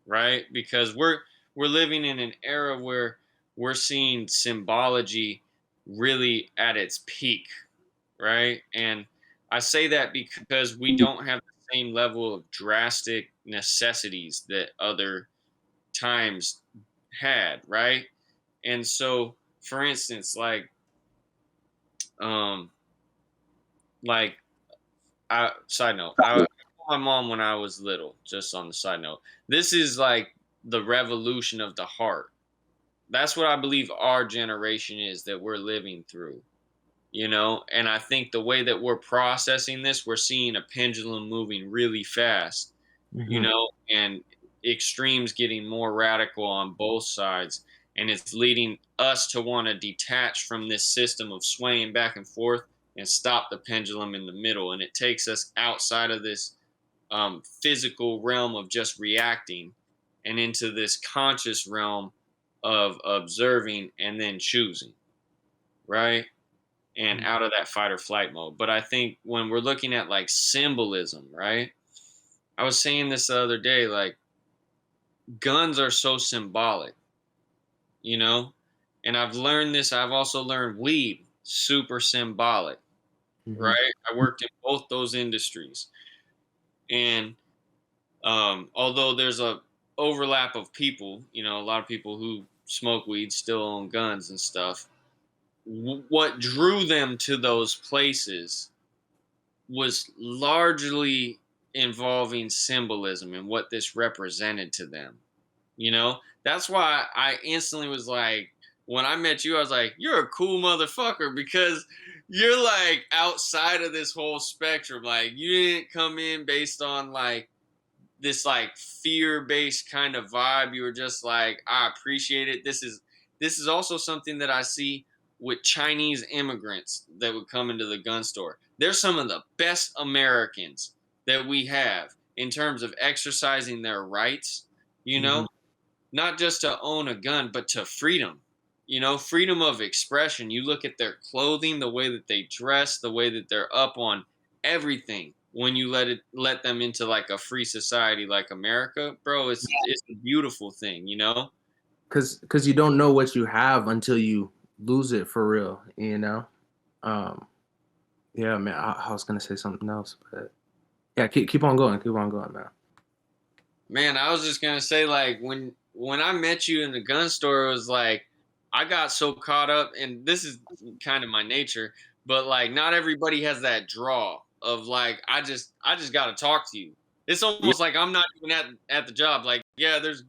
right? Because we're living in an era where we're seeing symbology really at its peak, right? And I say that because we don't have the same level of drastic necessities that other times had, right? And so, for instance, um, like, side note, I told my mom when I was little, just on the side note, this is like the revolution of the heart. That's what I believe our generation is that we're living through. And I think the way that we're processing this, we're seeing a pendulum moving really fast, Mhm. and extremes getting more radical on both sides, and it's leading us to want to detach from this system of swaying back and forth and stop the pendulum in the middle, and it takes us outside of this physical realm of just reacting and into this conscious realm of observing and then choosing, right? And out of that fight or flight mode. But I think when we're looking at like symbolism, right? I was saying this the other day, like guns are so symbolic, you know? And I've learned this, I've also learned weed, super symbolic, Mhm. right? I worked in both those industries. And although there's a overlap of people, a lot of people who smoke weed still own guns and stuff. What drew them to those places was largely involving symbolism and what this represented to them. That's why I instantly was like, when I met you, I was like, you're a cool motherfucker because you're like outside of this whole spectrum. Like, you didn't come in based on like this like fear-based kind of vibe. You were just like, I appreciate it. This is also something that I see with Chinese immigrants that would come into the gun store. They're some of the best Americans that we have in terms of exercising their rights, you Mhm. know, not just to own a gun, but to freedom. Freedom of expression. You look at their clothing, the way that they dress, the way that they're up on everything. When you let them into like a free society like America, bro, it's a beautiful thing. Cause you don't know what you have until you lose it for real, you know. Um, yeah, man. I was gonna say something else, but yeah, keep on going, man. Man, I was just gonna say, like, when I met you in the gun store, it was like I got so caught up, and this is kind of my nature, but like not everybody has that draw. of like, I just got to talk to you. It's almost like I'm not even at the job. Like, yeah, there's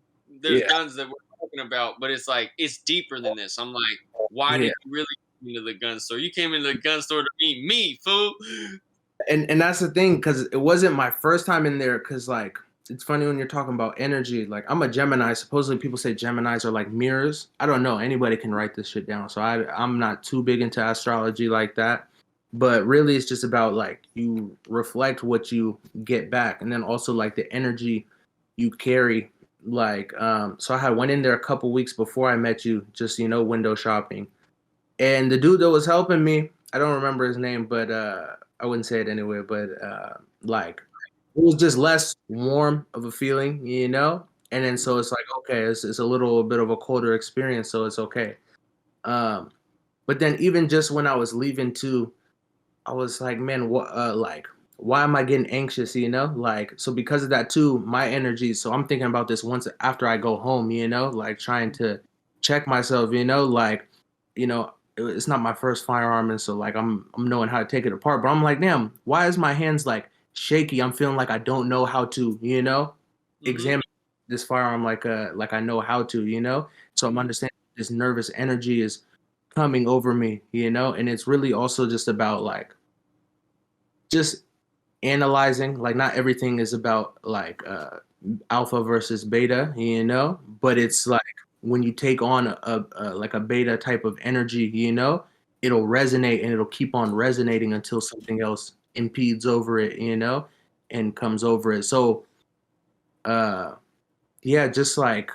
guns that we're talking about, but it's like, it's deeper than this. I'm like, why did you really come into the gun store? You came into the gun store to meet me, fool. And that's the thing, because it wasn't my first time in there. Because like, it's funny when you're talking about energy. Like, I'm a Gemini. Supposedly people say Geminis are like mirrors. I don't know. Anybody can write this shit down. So I'm not too big into astrology like that. But really, it's just about like, you reflect what you get back, and then also like the energy you carry. Like, so I had went in there a couple weeks before I met you, just window shopping, and the dude that was helping me, I don't remember his name, but I wouldn't say it anyway. But like, it was just less warm of a feeling, And then so it's like, okay, it's a little bit of a colder experience, so it's okay. But then even just when I was leaving too, I was like, man, what? Like, why am I getting anxious? Like, so because of that too, my energy. So I'm thinking about this once after I go home. Like trying to check myself. Like, it's not my first firearm, and so like I'm knowing how to take it apart. But I'm like, damn, why is my hands like shaky? I'm feeling like I don't know how to, examine this firearm like I know how to, So I'm understanding this nervous energy is coming over me, and it's really also just about like just analyzing. Like, not everything is about like alpha versus beta, but it's like when you take on a like a beta type of energy, it'll resonate, and it'll keep on resonating until something else impedes over it, and comes over it. So yeah, just like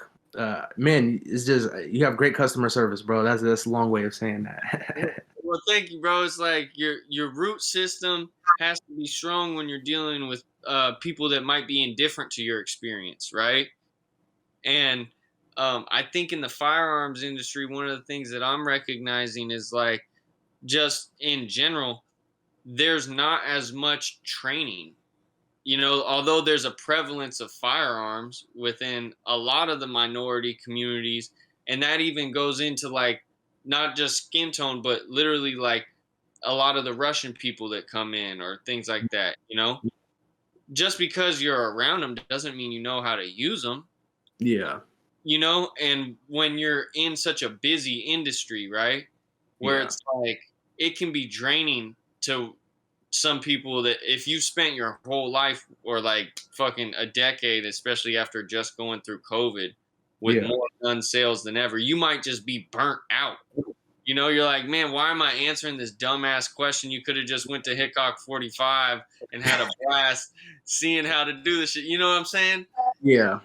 man, it's just, you have great customer service, bro. That's a long way of saying that. Well, thank you, bro. It's like your root system has to be strong when you're dealing with people that might be indifferent to your experience, right? And I think in the firearms industry, one of the things that I'm recognizing is like, just in general, there's not as much training. Although there's a prevalence of firearms within a lot of the minority communities, and that even goes into like not just skin tone, but literally like a lot of the Russian people that come in or things like that. Just because you're around them doesn't mean you know how to use them. Yeah. And when you're in such a busy industry, right, where it's like, it can be draining to some people that if you spent your whole life or like fucking a decade, especially after just going through COVID with more gun sales than ever, you might just be burnt out. You're like, man, why am I answering this dumbass question? You could have just went to Hickok 45 and had a blast seeing how to do this shit. You know what I'm saying? Yeah.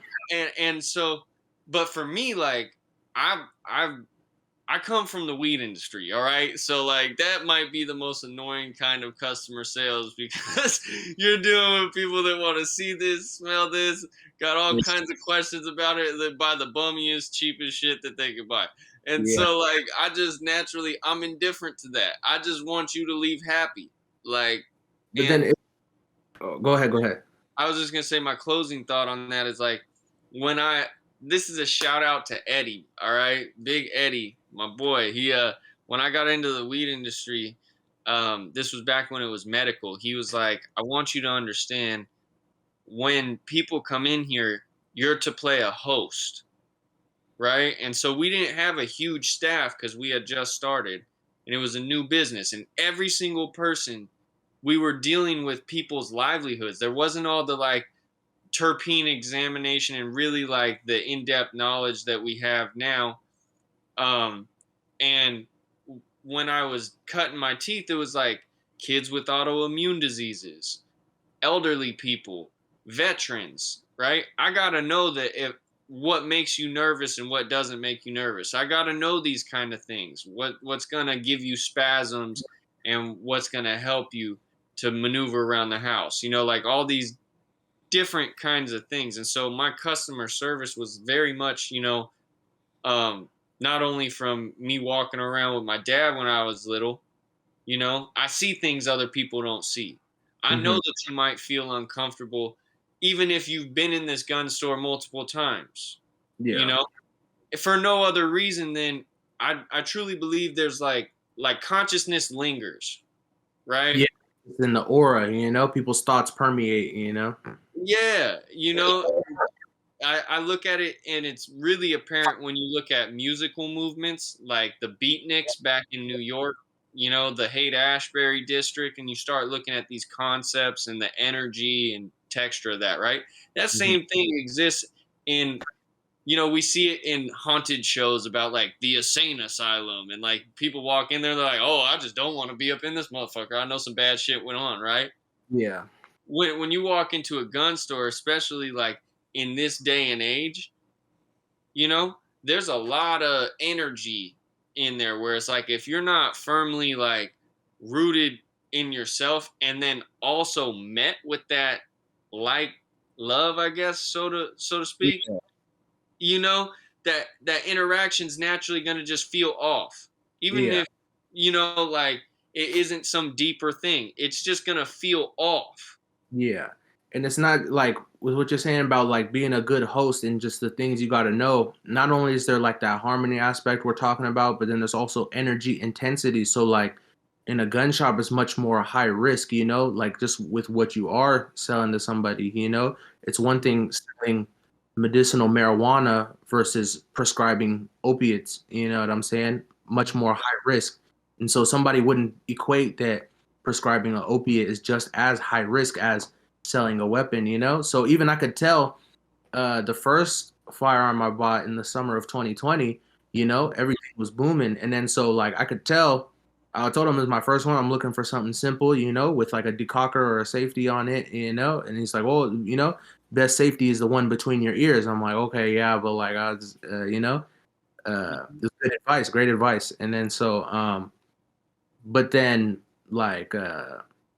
And so, but for me, like, I come from the weed industry, all right? So, like, that might be the most annoying kind of customer sales, because you're dealing with people that want to see this, smell this, got all kinds of questions about it, that buy the bummiest, cheapest shit that they could buy. And so, like, I just naturally, I'm indifferent to that. I just want you to leave happy. Like, but then go ahead. I was just going to say, my closing thought on that is like, this is a shout out to Eddie, all right? Big Eddie, my boy. He when I got into the weed industry, this was back when it was medical. He was like, I want you to understand, when people come in here, you're to play a host, right? And so we didn't have a huge staff because we had just started, and it was a new business, and every single person, we were dealing with people's livelihoods. There wasn't all the like terpene examination and really like the in-depth knowledge that we have now. And when I was cutting my teeth, it was like kids with autoimmune diseases, elderly people, veterans, right? I got to know that what makes you nervous and what doesn't make you nervous. I got to know these kind of things. What's going to give you spasms and what's going to help you to maneuver around the house. Like all these different kinds of things. And so my customer service was very much, not only from me walking around with my dad when I was little, I see things other people don't see. I know that you might feel uncomfortable, even if you've been in this gun store multiple times, for no other reason than I truly believe there's like consciousness lingers, right? Yeah. It's in the aura, you know, people's thoughts permeate, you know. Yeah, I look at it and it's really apparent when you look at musical movements like the beatniks back in New York, the Haight Ashbury district, and you start looking at these concepts and the energy and texture of that, right? That Mhm. same thing exists in, we see it in haunted shows about like the insane asylum, and like people walk in there, they're like, oh, I just don't want to be up in this motherfucker. I know some bad shit went on, right? Yeah. When you walk into a gun store, especially like in this day and age, there's a lot of energy in there where it's like if you're not firmly like rooted in yourself and then also met with that like love, I guess, so to speak, Yeah. you know, that interaction's naturally gonna just feel off. Even Yeah. if, like it isn't some deeper thing. It's just gonna feel off. Yeah. And it's not like with what you're saying about like being a good host and just the things you got to know. Not only is there like that harmony aspect we're talking about, but then there's also energy intensity. So like in a gun shop, it's much more high risk, you know, like just with what you are selling to somebody, you know, it's one thing selling medicinal marijuana versus prescribing opiates, you know what I'm saying? Much more high risk. And so somebody wouldn't equate that prescribing an opiate is just as high risk as selling a weapon, you know? So even I could tell the first firearm I bought in the summer of 2020, you know, everything was booming. And then so like I could tell, I told him it was my first one. I'm looking for something simple, you know, with like a decocker or a safety on it, you know? And he's like, well, you know, best safety is the one between your ears. I'm like, okay, yeah, but like I was, it's good advice, great advice. And then so, but then like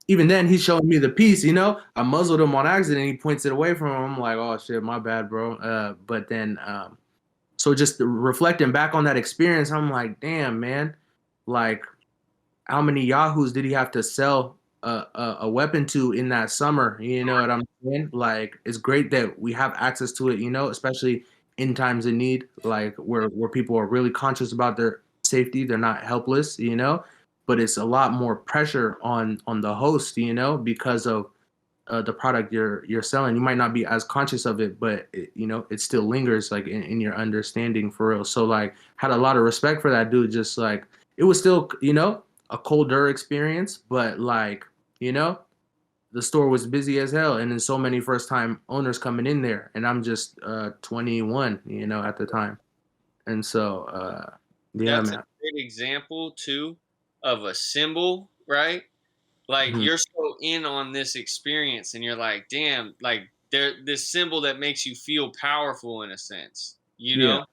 even then he's showing me the piece, you know. I muzzled him on accident. He points it away from him. I'm like, oh shit, my bad, bro. But then so just reflecting back on that experience, I'm like, damn, man, like how many yahoos did he have to sell a weapon to in that summer? You know what I'm saying? Like it's great that we have access to it, you know, especially in times of need, like where people are really conscious about their safety. They're not helpless, you know, but it's a lot more pressure on the host, you know, because of the product you're selling. You might not be as conscious of it, but you know it still lingers like in your understanding for real. So like had a lot of respect for that dude. Just like it was still, you know, a colder experience, but like, you know, the store was busy as hell, and then so many first time owners coming in there, and I'm just 21, you know, at the time, and so yeah, That's a man. great example too of a symbol, right? Like Mhm. you're so in on this experience and you're like, damn, like this symbol that makes you feel powerful in a sense, Yeah,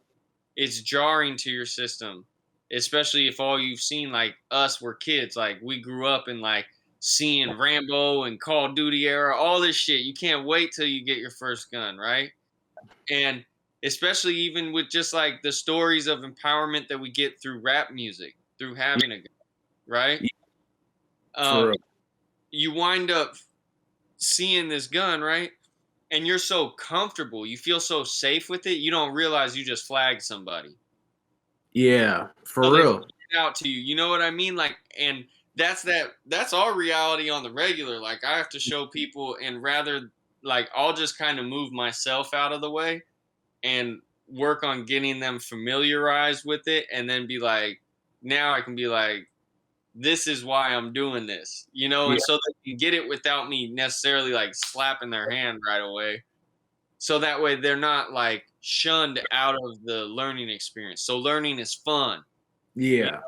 it's jarring to your system, especially if all you've seen, like us, were kids. Like we grew up in like seeing Rambo and Call of Duty era, all this shit. You can't wait till you get your first gun, right? And especially even with just like the stories of empowerment that we get through rap music, through having a gun, right? yeah, for Um, real. you wind up seeing this gun, right? And you're so comfortable, you feel so safe with it, you don't realize you just flagged somebody. Yeah, So for they real. point it out to you. You know what I mean? Like, and that's our reality on the regular. Like I have to show people, and rather like I'll just kind of move myself out of the way and work on getting them familiarized with it, and then be like, now I can be like, this is why I'm doing this, Yeah, and so they can get it without me necessarily like slapping their hand right away. So that way they're not like shunned out of the learning experience. So learning is fun. You yeah.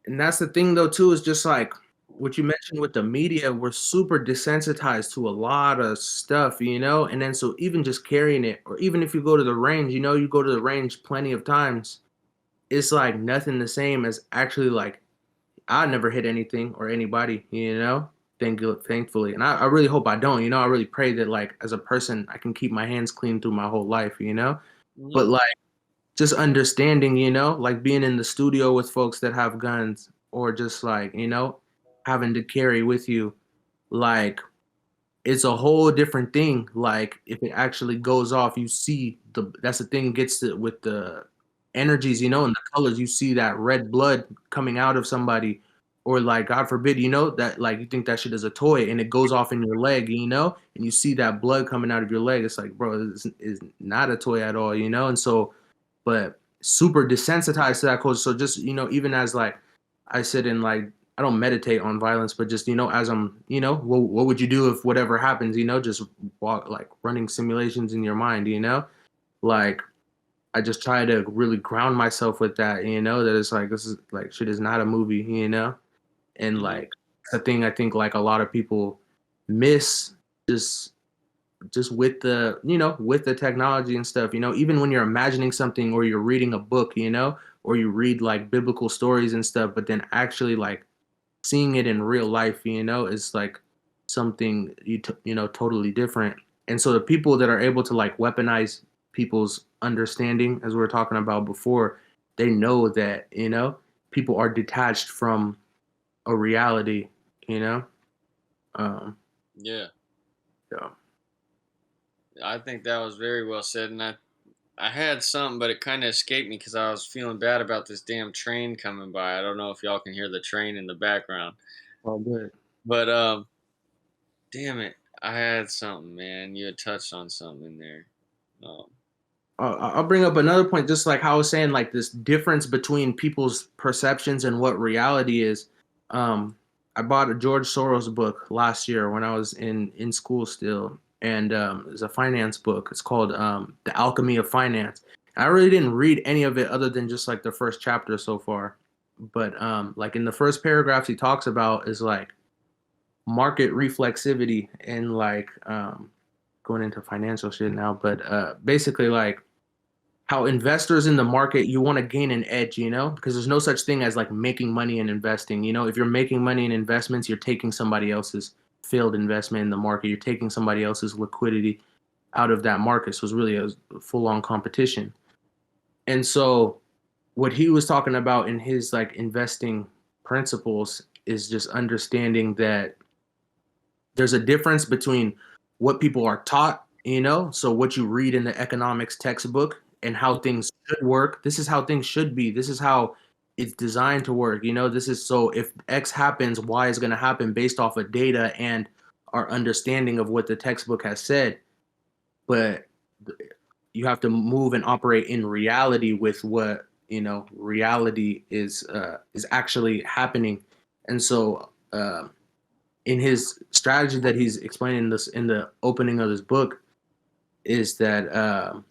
And that's the thing though too, is just like what you mentioned with the media, we're super desensitized to a lot of stuff, you know? And then so even just carrying it, or even if you go to the range, you know, you go to the range plenty of times, it's like nothing the same as actually like I never hit anything or anybody, you know? Thankfully. And I really hope I don't, you know, I really pray that like as a person I can keep my hands clean through my whole life, you know? know? But like just understanding, you know, like being in the studio with folks that have guns or just like, you know, having to carry with you, like it's a whole different thing. Like if it actually goes off, you see that's the thing gets to with the energies, you know, and the colors, you see that red blood coming out of somebody or like God forbid, that like you think that shit is a toy and it goes off in your leg, and you see that blood coming out of your leg. It's like, bro, this is not a toy at all, and so, but super desensitized to that culture. So just, even as like I sit and like I don't meditate on violence, but just, as I'm, what would you do if whatever happens, just walk like running simulations in your mind, like I just try to really ground myself with that, that it's like, this is like, shit is not a movie, and like the thing I think like a lot of people miss just with the, with the technology and stuff, even when you're imagining something or you're reading a book, or you read like biblical stories and stuff, but then actually like seeing it in real life, is like something totally different. And so the people that are able to like weaponize people's understanding, as we were talking about before, they know that, people are detached from a reality, um Yeah. so I think that was very well said, and I had something, but it kind of escaped me because I was feeling bad about this damn train coming by. I don't know if y'all can hear the train in the background, all good. but damn it, I had something, man. You had touched on something in there. Um, I'll bring up another point, just like how I was saying, like this difference between people's perceptions and what reality is. I bought a George Soros book last year when I was in school still, and it's a finance book. It's called The Alchemy of Finance. I really didn't read any of it other than just like the first chapter so far. But like in the first paragraphs he talks about is like market reflexivity and like going into financial shit now, but basically like how investors in the market, you want to gain an edge, because there's no such thing as like making money and investing. If you're making money in investments, you're taking somebody else's failed investment in the market. You're taking somebody else's liquidity out of that market. So it's really a full on competition. And so what he was talking about in his like investing principles is just understanding that there's a difference between what people are taught, so what you read in the economics textbook and how things should work. This is how things should be. This is how it's designed to work. This is so if X happens, Y is going to happen based off of data and our understanding of what the textbook has said. But you have to move and operate in reality with what, reality is actually happening. And so, in his strategy that he's explaining this in the opening of his book is that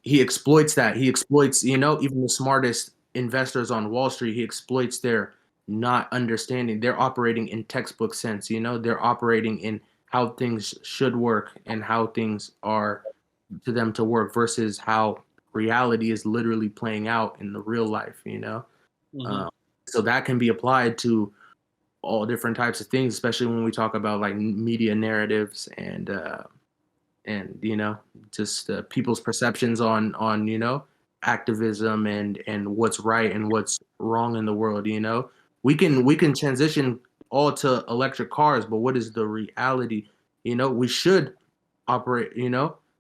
he exploits that. He exploits, even the smartest investors on Wall Street. He exploits their not understanding. They're operating in textbook sense. They're operating in how things should work and how things are to them to work versus how reality is literally playing out in the real life. mhm. So that can be applied to all different types of things, especially when we talk about like media narratives and just people's perceptions on activism and what's right and what's wrong in the world. We can transition all to electric cars, but what is the reality? We should operate,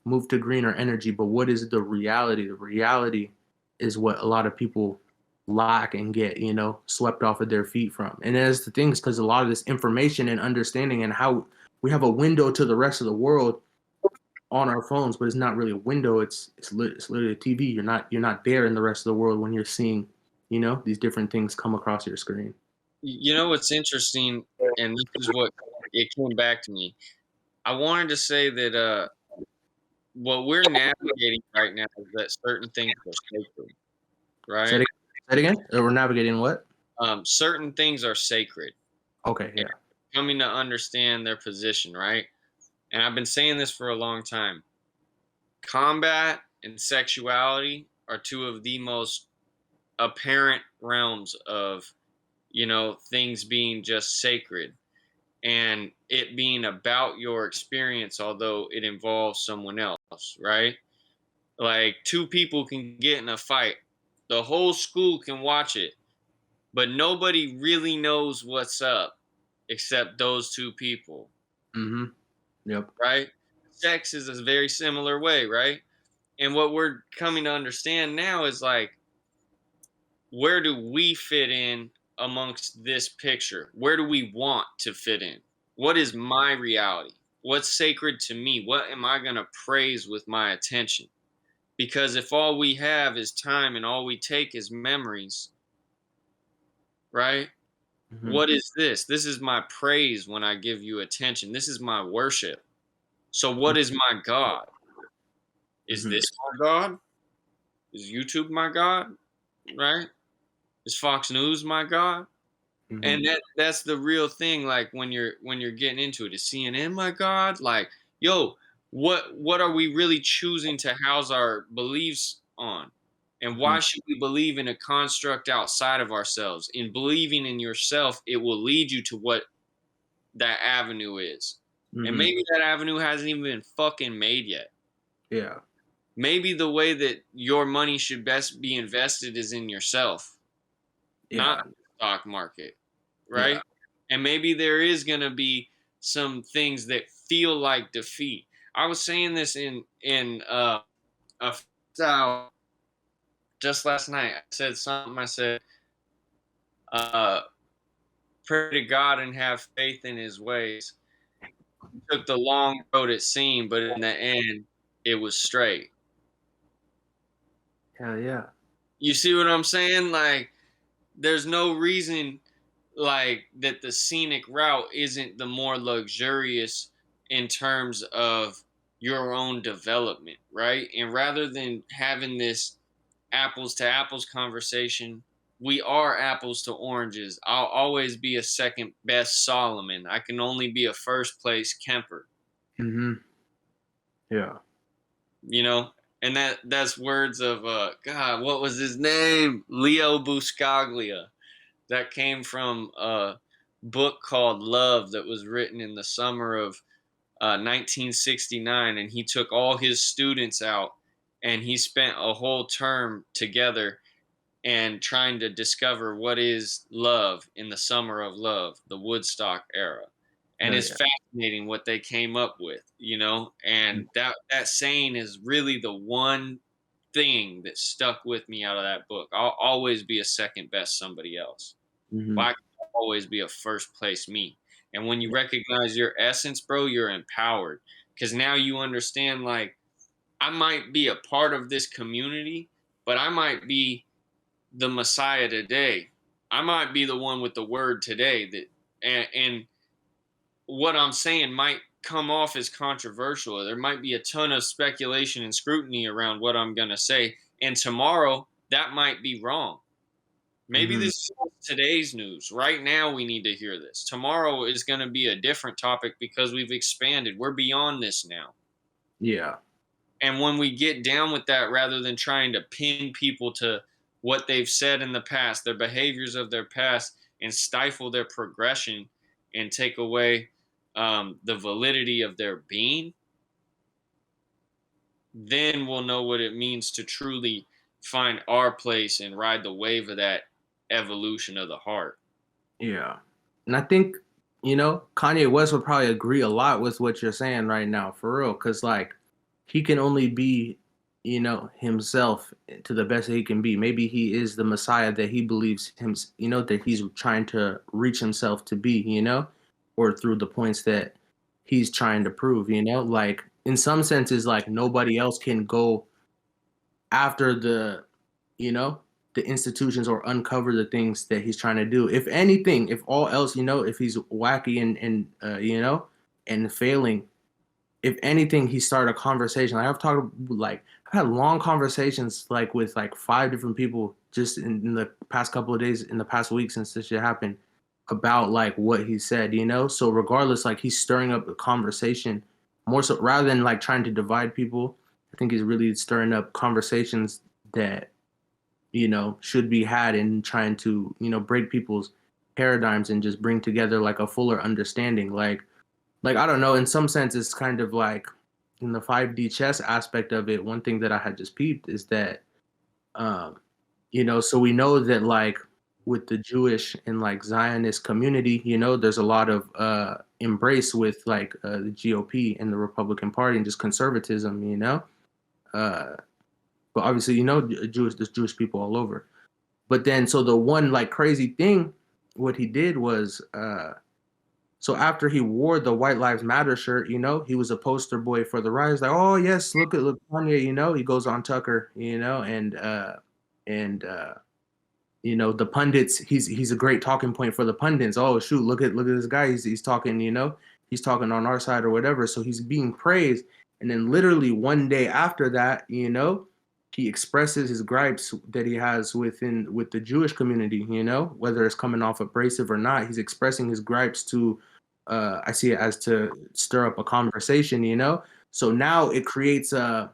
move to greener energy, but what is the reality? The reality is what a lot of people lack and get, swept off of their feet from. And that's the things, because a lot of this information and understanding and how we have a window to the rest of the world on our phones, but it's not really a window. It's literally a TV. You're not there in the rest of the world when you're seeing, these different things come across your screen. You know what's interesting, and this is what it came back to me. I wanted to say that what we're navigating right now is that certain things are sacred, Say right? it, say it again. We're navigating what? Certain things are sacred, Okay, and yeah. coming to understand their position, right? And I've been saying this for a long time. Combat and sexuality are two of the most apparent realms of, things being just sacred and it being about your experience, although it involves someone else, right? Like two people can get in a fight, the whole school can watch it, but nobody really knows what's up except those two people, Mm-hmm. Yep. right? Sex is a very similar way, right? And what we're coming to understand now is like, where do we fit in amongst this picture? Where do we want to fit in? What is my reality? What's sacred to me? What am I going to praise with my attention? Because if all we have is time and all we take is memories, right? Mm-hmm. What is this? This is my praise when I give you attention. This is my worship. So what is my God? Is this my God? Is YouTube my God? Right? Is Fox News my God? Mm-hmm. And that's the real thing. Like when you're getting into it, is CNN my God? Like, yo, what are we really choosing to house our beliefs on? And why should we believe in a construct outside of ourselves? In believing in yourself, it will lead you to what that avenue is. And maybe that avenue hasn't even been fucking made yet. Yeah. Maybe the way that your money should best be invested is in yourself, not the stock market, right? Yeah. And maybe there is going to be some things that feel like defeat. I was saying this in a style just last night. I said something. I said, pray to God and have faith in his ways. Took the long road it seemed, but in the end, it was straight. Hell yeah. You see what I'm saying? Like, there's no reason like that the scenic route isn't the more luxurious in terms of your own development, right? And rather than having this apples to apples conversation, we are apples to oranges. I'll always be a second best Solomon. I can only be a first place Kemper. Yeah. You know, and that's words of God, what was his name? Leo Buscaglia. That came from a book called Love that was written in the summer of 1969, and he took all his students out and he spent a whole term together and trying to discover what is love in the summer of love, the Woodstock era. And it's fascinating what they came up with, you know, and that saying is really the one thing that stuck with me out of that book. I'll always be a second best somebody else. But I can always be a first place me. And when you recognize your essence, bro, you're empowered. Because now you understand, like, I might be a part of this community, but I might be the Messiah today. I might be the one with the word today that and what I'm saying might come off as controversial. There might be a ton of speculation and scrutiny around what I'm going to say. And tomorrow, that might be wrong. Maybe this is today's news. Right now, we need to hear this. Tomorrow is going to be a different topic because we've expanded. We're beyond this now. Yeah. And when we get down with that, rather than trying to pin people to what they've said in the past, their behaviors of their past, and stifle their progression and take away the validity of their being, then we'll know what it means to truly find our place and ride the wave of that evolution of the heart. Yeah. And I think, you know, Kanye West would probably agree a lot with what you're saying right now, for real. Because, like, he can only be, you know, himself to the best that he can be. Maybe he is the Messiah that he believes him, you know, that he's trying to reach himself to be, you know, or through the points that he's trying to prove, you know, like in some senses, like nobody else can go after the, you know, the institutions or uncover the things that he's trying to do. If anything, if all else, you know, if he's wacky and you know, and failing, if anything, he started a conversation. Like I've had long conversations like with like 5 different people just in the past couple of days, in the past week since this shit happened, about like what he said, you know? So regardless, like he's stirring up a conversation more so rather than like trying to divide people. I think he's really stirring up conversations that, you know, should be had and trying to, you know, break people's paradigms and just bring together like a fuller understanding. Like I don't know, in some sense, it's kind of like in the 5D chess aspect of it. One thing that I had just peeped is that, you know, so we know that like with the Jewish and like Zionist community, you know, there's a lot of embrace with like the GOP and the Republican Party and just conservatism, you know. But obviously, you know, there's Jewish people all over. But then, so the one like crazy thing what he did was so after he wore the White Lives Matter shirt, he was a poster boy for the riots. Like, oh yes, look Kanye, he goes on Tucker, and the pundits, he's a great talking point for the pundits. Oh shoot, look at this guy, he's talking, he's talking on our side or whatever. So he's being praised, and then literally one day after that, he expresses his gripes that he has with the Jewish community, whether it's coming off abrasive or not. He's expressing his gripes to I see it as to stir up a conversation, So now it creates it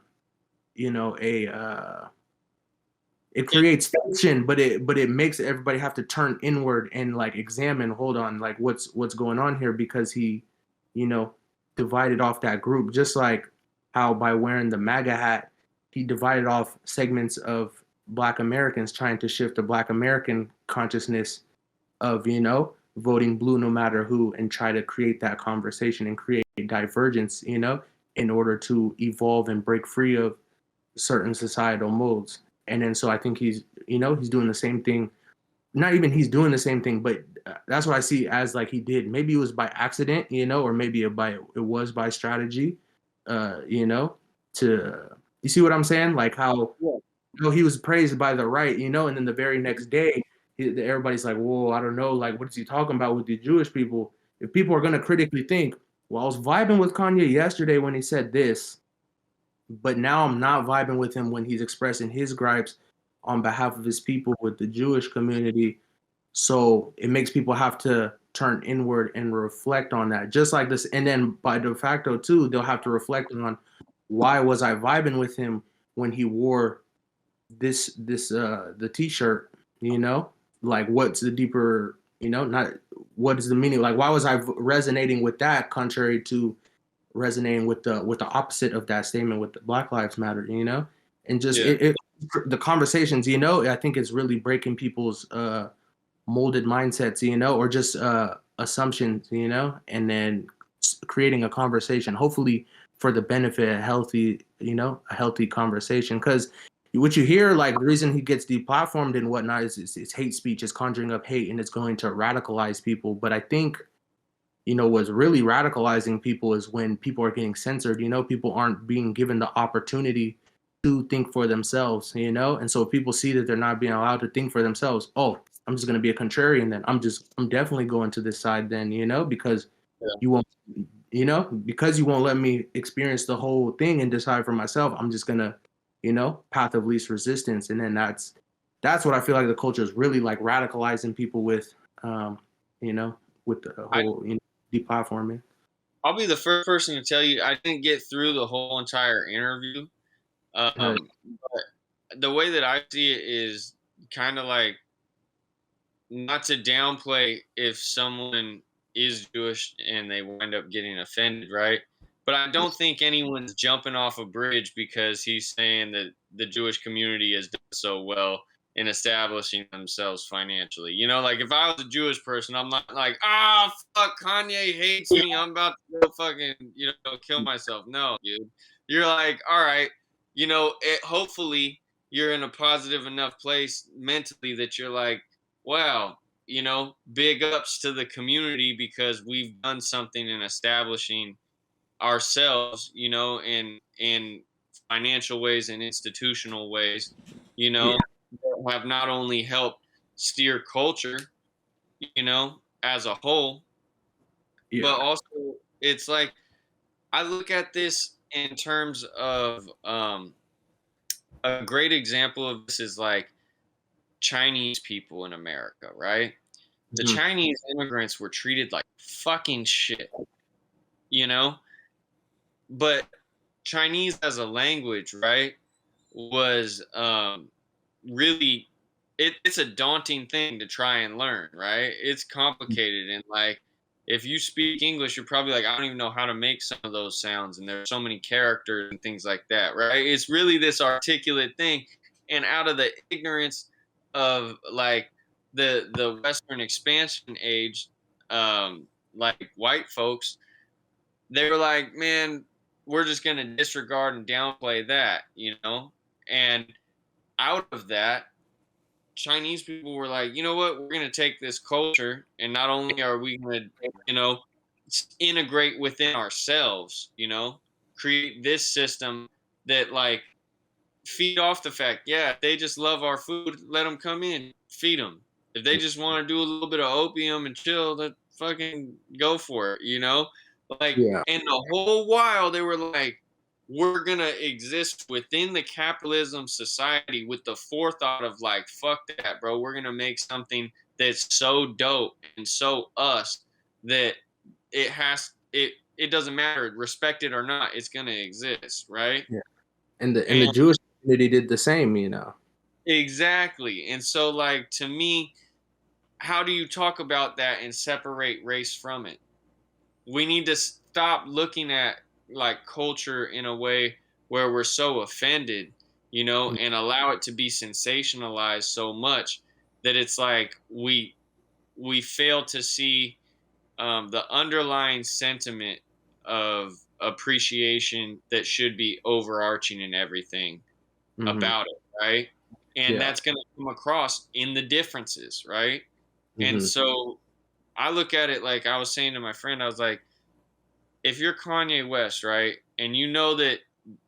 creates tension, but it makes everybody have to turn inward and like examine, hold on, like what's going on here, because he, divided off that group, just like how by wearing the MAGA hat, he divided off segments of Black Americans, trying to shift the Black American consciousness of, voting blue no matter who, and try to create that conversation and create divergence, in order to evolve and break free of certain societal molds. And then so I think he's doing the same thing. Not even he's doing the same thing, but that's what I see as like he did. Maybe it was by accident, or maybe it was by strategy, to, you see what I'm saying? Like how, he was praised by the right, and then the very next day, everybody's like, whoa, I don't know, like, what is he talking about with the Jewish people? If people are going to critically think, well, I was vibing with Kanye yesterday when he said this, but now I'm not vibing with him when he's expressing his gripes on behalf of his people with the Jewish community. So it makes people have to turn inward and reflect on that, just like this. And then by de facto too, they'll have to reflect on, why was I vibing with him when he wore the t-shirt, like what's the deeper, not what is the meaning, like why was I resonating with that contrary to resonating with the opposite of that statement with the Black Lives Matter, and just the conversations, I think it's really breaking people's molded mindsets, or just assumptions, and then creating a conversation, hopefully for the benefit of a healthy conversation. Because what you hear, like the reason he gets deplatformed and whatnot is it's hate speech, is conjuring up hate, and it's going to radicalize people. But I think, what's really radicalizing people is when people are getting censored, people aren't being given the opportunity to think for themselves, and so if people see that they're not being allowed to think for themselves, oh, I'm just going to be a contrarian then. I'm definitely going to this side then, because you won't, because you won't let me experience the whole thing and decide for myself. I'm just going to, path of least resistance. And then that's what I feel like the culture is really like radicalizing people with, with the whole, deplatforming. I'll be the first person to tell you I didn't get through the whole entire interview. But the way that I see it is kind of like, not to downplay if someone is Jewish and they wind up getting offended, right? But I don't think anyone's jumping off a bridge because he's saying that the Jewish community has done so well in establishing themselves financially. Like if I was a Jewish person, I'm not like, fuck, Kanye hates me, I'm about to go fucking, kill myself. No, dude. You're like, all right, hopefully you're in a positive enough place mentally that you're like, wow, big ups to the community because we've done something in establishing ourselves, in financial ways and institutional ways, that have not only helped steer culture, as a whole, but also it's like, I look at this in terms of a great example of this is like Chinese people in America, right? The Chinese immigrants were treated like fucking shit, but Chinese as a language, right, was really, it's a daunting thing to try and learn, right? It's complicated, and like if you speak English, you're probably like, I don't even know how to make some of those sounds, and there's so many characters and things like that, right? It's really this articulate thing, and out of the ignorance of like the Western expansion age, like white folks, they were like, man, we're just gonna disregard and downplay that, and out of that, Chinese people were like, you know what, we're going to take this culture, and not only are we going to, integrate within ourselves, create this system that like feed off the fact, yeah, if they just love our food, let them come in, feed them. If they just want to do a little bit of opium and chill, then fucking go for it. Like, Yeah. and the whole while they were like, we're gonna exist within the capitalism society with the forethought of like, fuck that, bro. We're gonna make something that's so dope and so us that it doesn't matter, respect it or not, it's gonna exist, right? Yeah. And the And Jewish community did the same. exactly. And so, like, to me, how do you talk about that and separate race from it? We need to stop looking at like culture in a way where we're so offended, and allow it to be sensationalized so much that it's like we fail to see the underlying sentiment of appreciation that should be overarching in everything Mm-hmm. about it, right? And Yeah. that's going to come across in the differences, right? And Mm-hmm. so I look at it like I was saying to my friend, I was like, if you're Kanye West, right, and you know that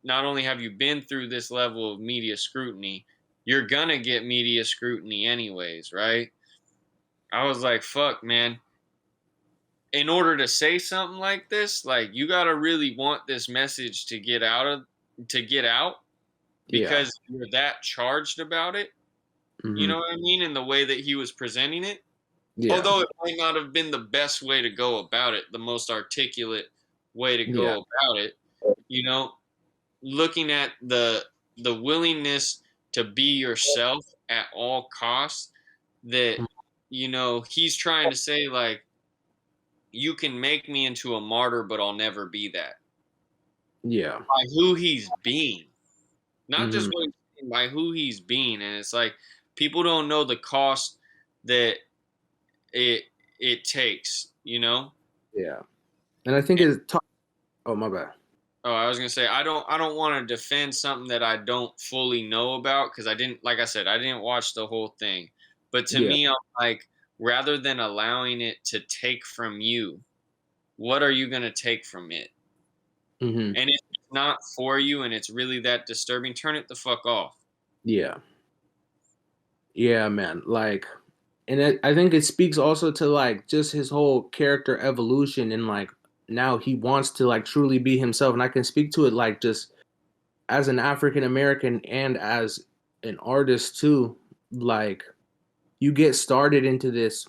not only have you been through this level of media scrutiny, you're going to get media scrutiny anyways, right? I was like, fuck, man. In order to say something like this, like you got to really want this message to get out Yeah. because you're that charged about it. You Mm-hmm. know what I mean? In the way that he was presenting it. Yeah. Although it might not have been the best way to go about it, the most articulate way to Yeah. go about it, you know, looking at the willingness to be yourself at all costs, that he's trying to say like, you can make me into a martyr, but I'll never be that. Yeah. By who he's being. Not just Mm-hmm. what he's being, by who he's being. And it's like people don't know the cost that it takes. Yeah. And I think And, it's oh, my bad. oh, I was gonna say I don't want to defend something that I don't fully know about, because I didn't, like I said, I didn't watch the whole thing. But to Yeah. me, I'm like, rather than allowing it to take from you, what are you gonna take from it? Mm-hmm. And if it's not for you and it's really that disturbing, turn it the fuck off. Yeah. Yeah, man. Like, and I think it speaks also to like just his whole character evolution, and like now he wants to like truly be himself. And I can speak to it like just as an African American and as an artist too. Like, you get started into this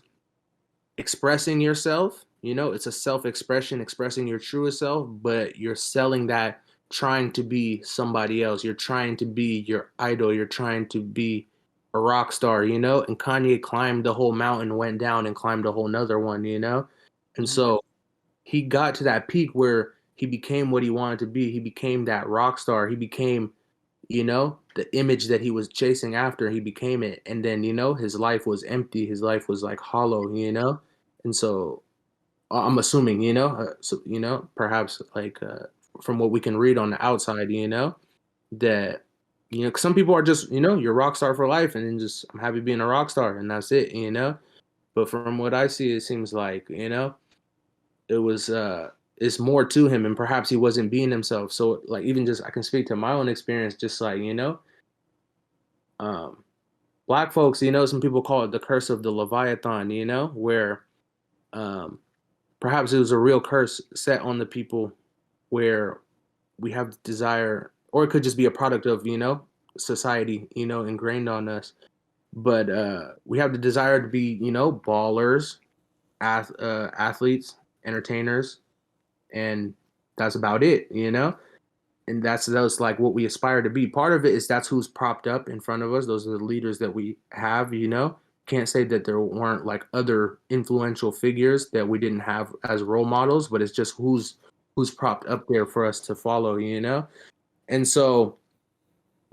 expressing yourself, it's a self-expression, expressing your truest self, but you're selling that, trying to be somebody else. You're trying to be your idol. You're trying to be a rock star. And Kanye climbed the whole mountain, went down and climbed a whole nother one. And so he got to that peak where he became what he wanted to be. He became that rock star. He became, the image that he was chasing after. He became it. And then, his life was empty. His life was like hollow. And so I'm assuming, perhaps like from what we can read on the outside, that, 'cause some people are just, you're a rock star for life, and then just, I'm happy being a rock star, and that's it. But from what I see, it seems like, it was it's more to him, and perhaps he wasn't being himself. So like, even just, I can speak to my own experience, just like, um black folks, some people call it the curse of the Leviathan, where um perhaps it was a real curse set on the people, where we have the desire, or it could just be a product of, society, ingrained on us. But we have the desire to be, ballers, athletes, entertainers, and that's about it. And that's like what we aspire to be. Part of it is that's who's propped up in front of us. Those are the leaders that we have. Can't say that there weren't like other influential figures that we didn't have as role models, but it's just who's propped up there for us to follow. And so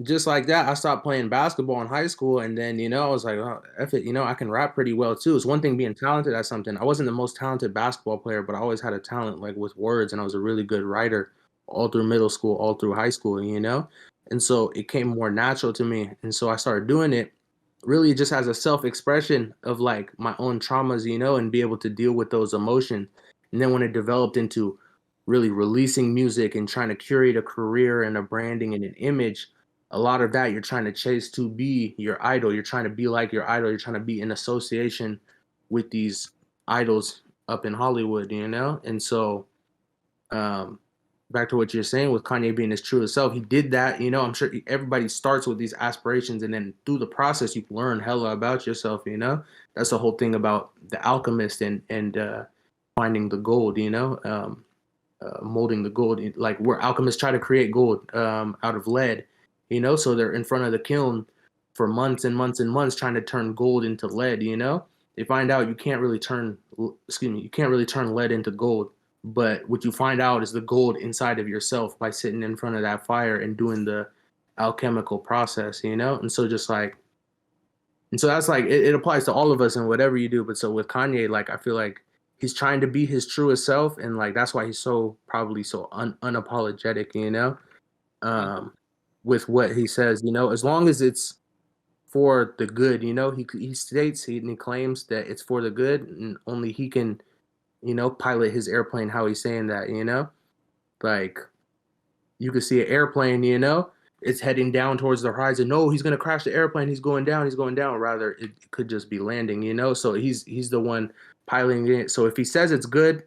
just like that, I stopped playing basketball in high school, and then I was like, oh, F it, I can rap pretty well too. It's one thing being talented at something. I wasn't the most talented basketball player, but I always had a talent like with words, and I was a really good writer all through middle school, all through high school. And so it came more natural to me, and so I started doing it. really just as a self-expression of like my own traumas, and be able to deal with those emotions. And then when it developed into really releasing music and trying to curate a career and a branding and an image, a lot of that you're trying to chase to be your idol. You're trying to be like your idol. You're trying to be in association with these idols up in Hollywood, And so, um, back to what you're saying with Kanye being his truest self, he did that. I'm sure everybody starts with these aspirations, and then through the process, you learn hella about yourself. That's the whole thing about the alchemist and finding the gold. Molding the gold, like where alchemists try to create gold out of lead. So they're in front of the kiln for months and months and months trying to turn gold into lead. They find out you can't really turn lead into gold. But what you find out is the gold inside of yourself by sitting in front of that fire and doing the alchemical process, And so that's like, it applies to all of us in whatever you do. But so with Kanye, like, I feel like he's trying to be his truest self. And like, that's why he's probably so unapologetic, with what he says, as long as it's for the good, he states, and he claims that it's for the good, and only he can, pilot his airplane how he's saying that, like you could see an airplane, it's heading down towards the horizon. No, he's going to crash the airplane. He's going down. Rather, it could just be landing, so he's the one piloting it. So if he says it's good,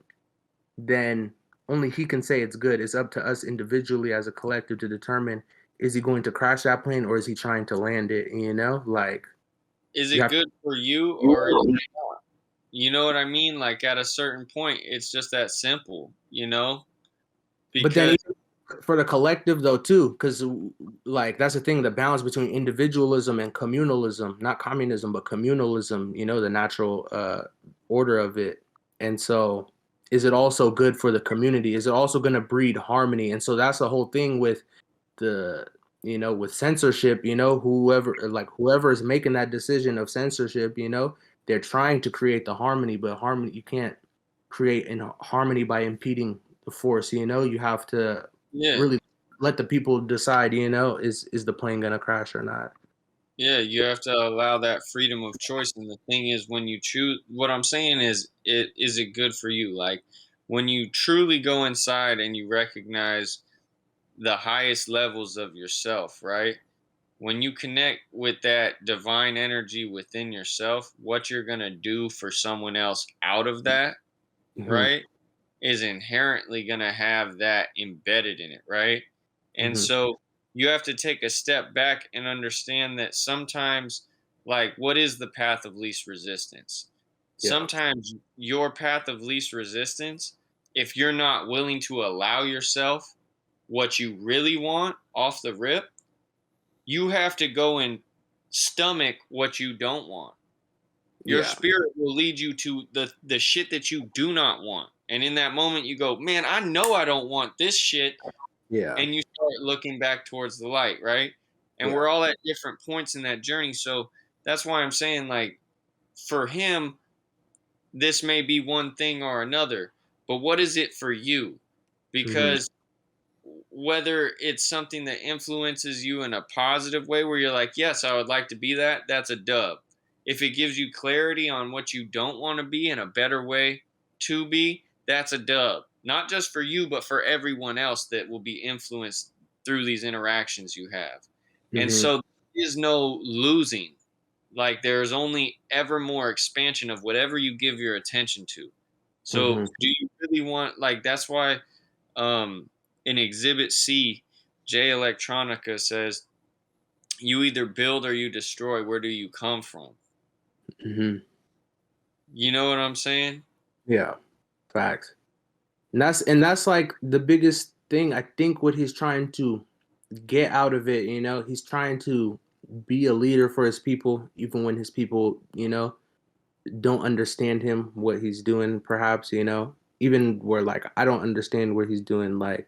then only he can say it's good. It's up to us individually as a collective to determine, is he going to crash that plane or is he trying to land it, like, is it good for you or is it not? You know what I mean? Like at a certain point, it's just that simple, Because but then for the collective though too, because like that's the thing, the balance between individualism and communalism, not communism but communalism, the natural order of it. And so is it also good for the community? Is it also going to breed harmony? And so that's the whole thing with the with censorship, whoever is making that decision of censorship, they're trying to create the harmony, but harmony, you can't create in harmony by impeding the force. You have to really let the people decide, is the plane gonna crash or not. Yeah, you have to allow that freedom of choice. And the thing is, when you choose, what I'm saying is it good for you? Like when you truly go inside and you recognize the highest levels of yourself, right? When you connect with that divine energy within yourself, what you're going to do for someone else out of that, right, is inherently going to have that embedded in it, right? And so you have to take a step back and understand that sometimes, like, what is the path of least resistance? Yeah. Sometimes your path of least resistance, if you're not willing to allow yourself what you really want off the rip, you have to go and stomach what you don't want. Your spirit will lead you to the shit that you do not want. And in that moment you go, man, I know I don't want this shit. Yeah. And you start looking back towards the light, right? And we're all at different points in that journey. So that's why I'm saying, like, for him, this may be one thing or another, but what is it for you? Because whether it's something that influences you in a positive way where you're like, yes, I would like to be that, that's a dub. If it gives you clarity on what you don't want to be and a better way to be, that's a dub. Not just for you, but for everyone else that will be influenced through these interactions you have. And so there is no losing. Like there's only ever more expansion of whatever you give your attention to. So do you really want, like, that's why in Exhibit C, J Electronica says, you either build or you destroy. Where do you come from? You know what I'm saying? Yeah, facts. And that's like the biggest thing. I think what he's trying to get out of it, he's trying to be a leader for his people, even when his people, don't understand him, what he's doing, perhaps, even where like I don't understand what he's doing. Like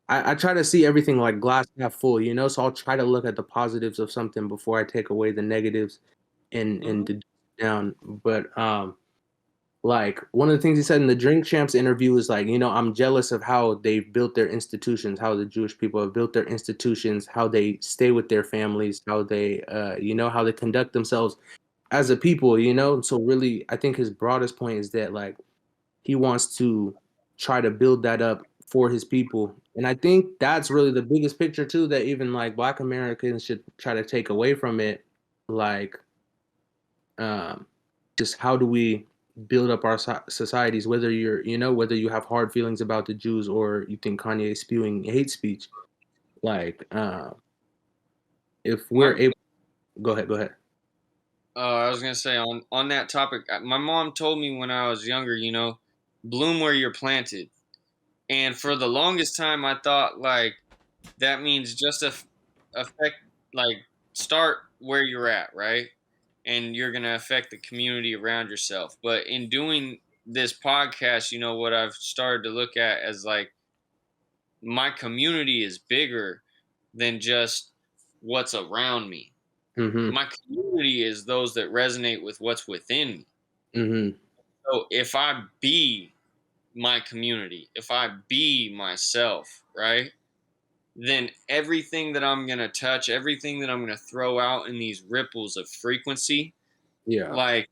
I try to see everything like glass half full, so I'll try to look at the positives of something before I take away the negatives and down. But like one of the things he said in the Drink Champs interview is like, I'm jealous of how they've built their institutions, how the Jewish people have built their institutions, how they stay with their families, how they, how they conduct themselves as a people. So really, I think his broadest point is that like he wants to try to build that up for his people. And I think that's really the biggest picture too, that even like Black Americans should try to take away from it. Like, um, just how do we build up our societies, whether whether you have hard feelings about the Jews or you think Kanye is spewing hate speech. Like, if we're able, go ahead. I was gonna say on that topic, my mom told me when I was younger, bloom where you're planted, and for the longest time, I thought like that means just affect like start where you're at, right? And you're gonna affect the community around yourself. But in doing this podcast, what I've started to look at as like my community is bigger than just what's around me. Mm-hmm. My community is those that resonate with what's within me. Mm-hmm. So if I be my community, if I be myself, right, then everything that I'm going to touch, everything that I'm going to throw out in these ripples of frequency, Yeah. like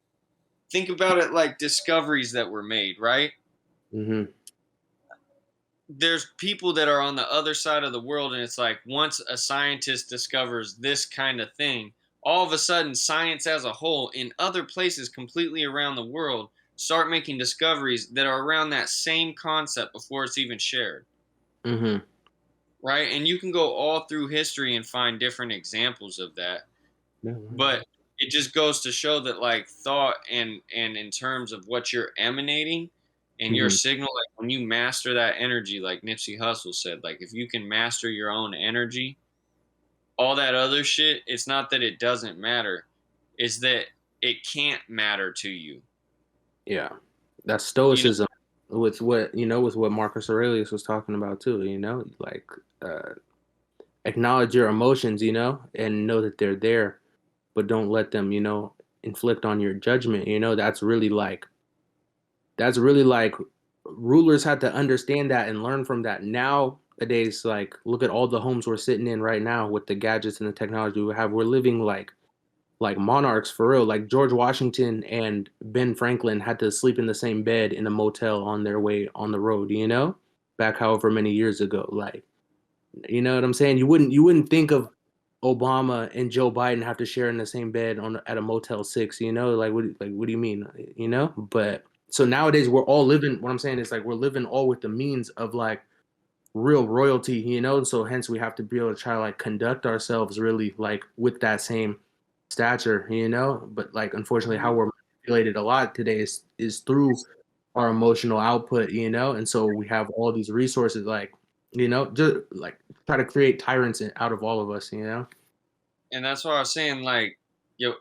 think about it like discoveries that were made, right? Mm-hmm. There's people that are on the other side of the world, and it's like once a scientist discovers this kind of thing, all of a sudden science as a whole in other places completely around the world start making discoveries that are around that same concept before it's even shared. Mm-hmm. Right? And you can go all through history and find different examples of that. But it just goes to show that like thought and in terms of what you're emanating and your signal, like when you master that energy, like Nipsey Hussle said, like if you can master your own energy, all that other shit, it's not that it doesn't matter, it's that it can't matter to you. Yeah, that's stoicism. With what Marcus Aurelius was talking about too. Like, acknowledge your emotions, and know that they're there, but don't let them, inflict on your judgment. That's really like rulers had to understand that and learn from that. Nowadays, like, look at all the homes we're sitting in right now with the gadgets and the technology we have. We're living like monarchs for real. Like George Washington and Ben Franklin had to sleep in the same bed in a motel on their way on the road, back however many years ago. Like, you know what I'm saying? You wouldn't think of Obama and Joe Biden have to share in the same bed at a Motel 6, what do you mean, But so nowadays we're all living, what I'm saying is like we're living all with the means of like real royalty, and so hence we have to be able to try to like conduct ourselves really like with that same stature, but like unfortunately how we're manipulated a lot today is through our emotional output, and so we have all these resources like, just like try to create tyrants out of all of us, And that's why I was saying, like, yo,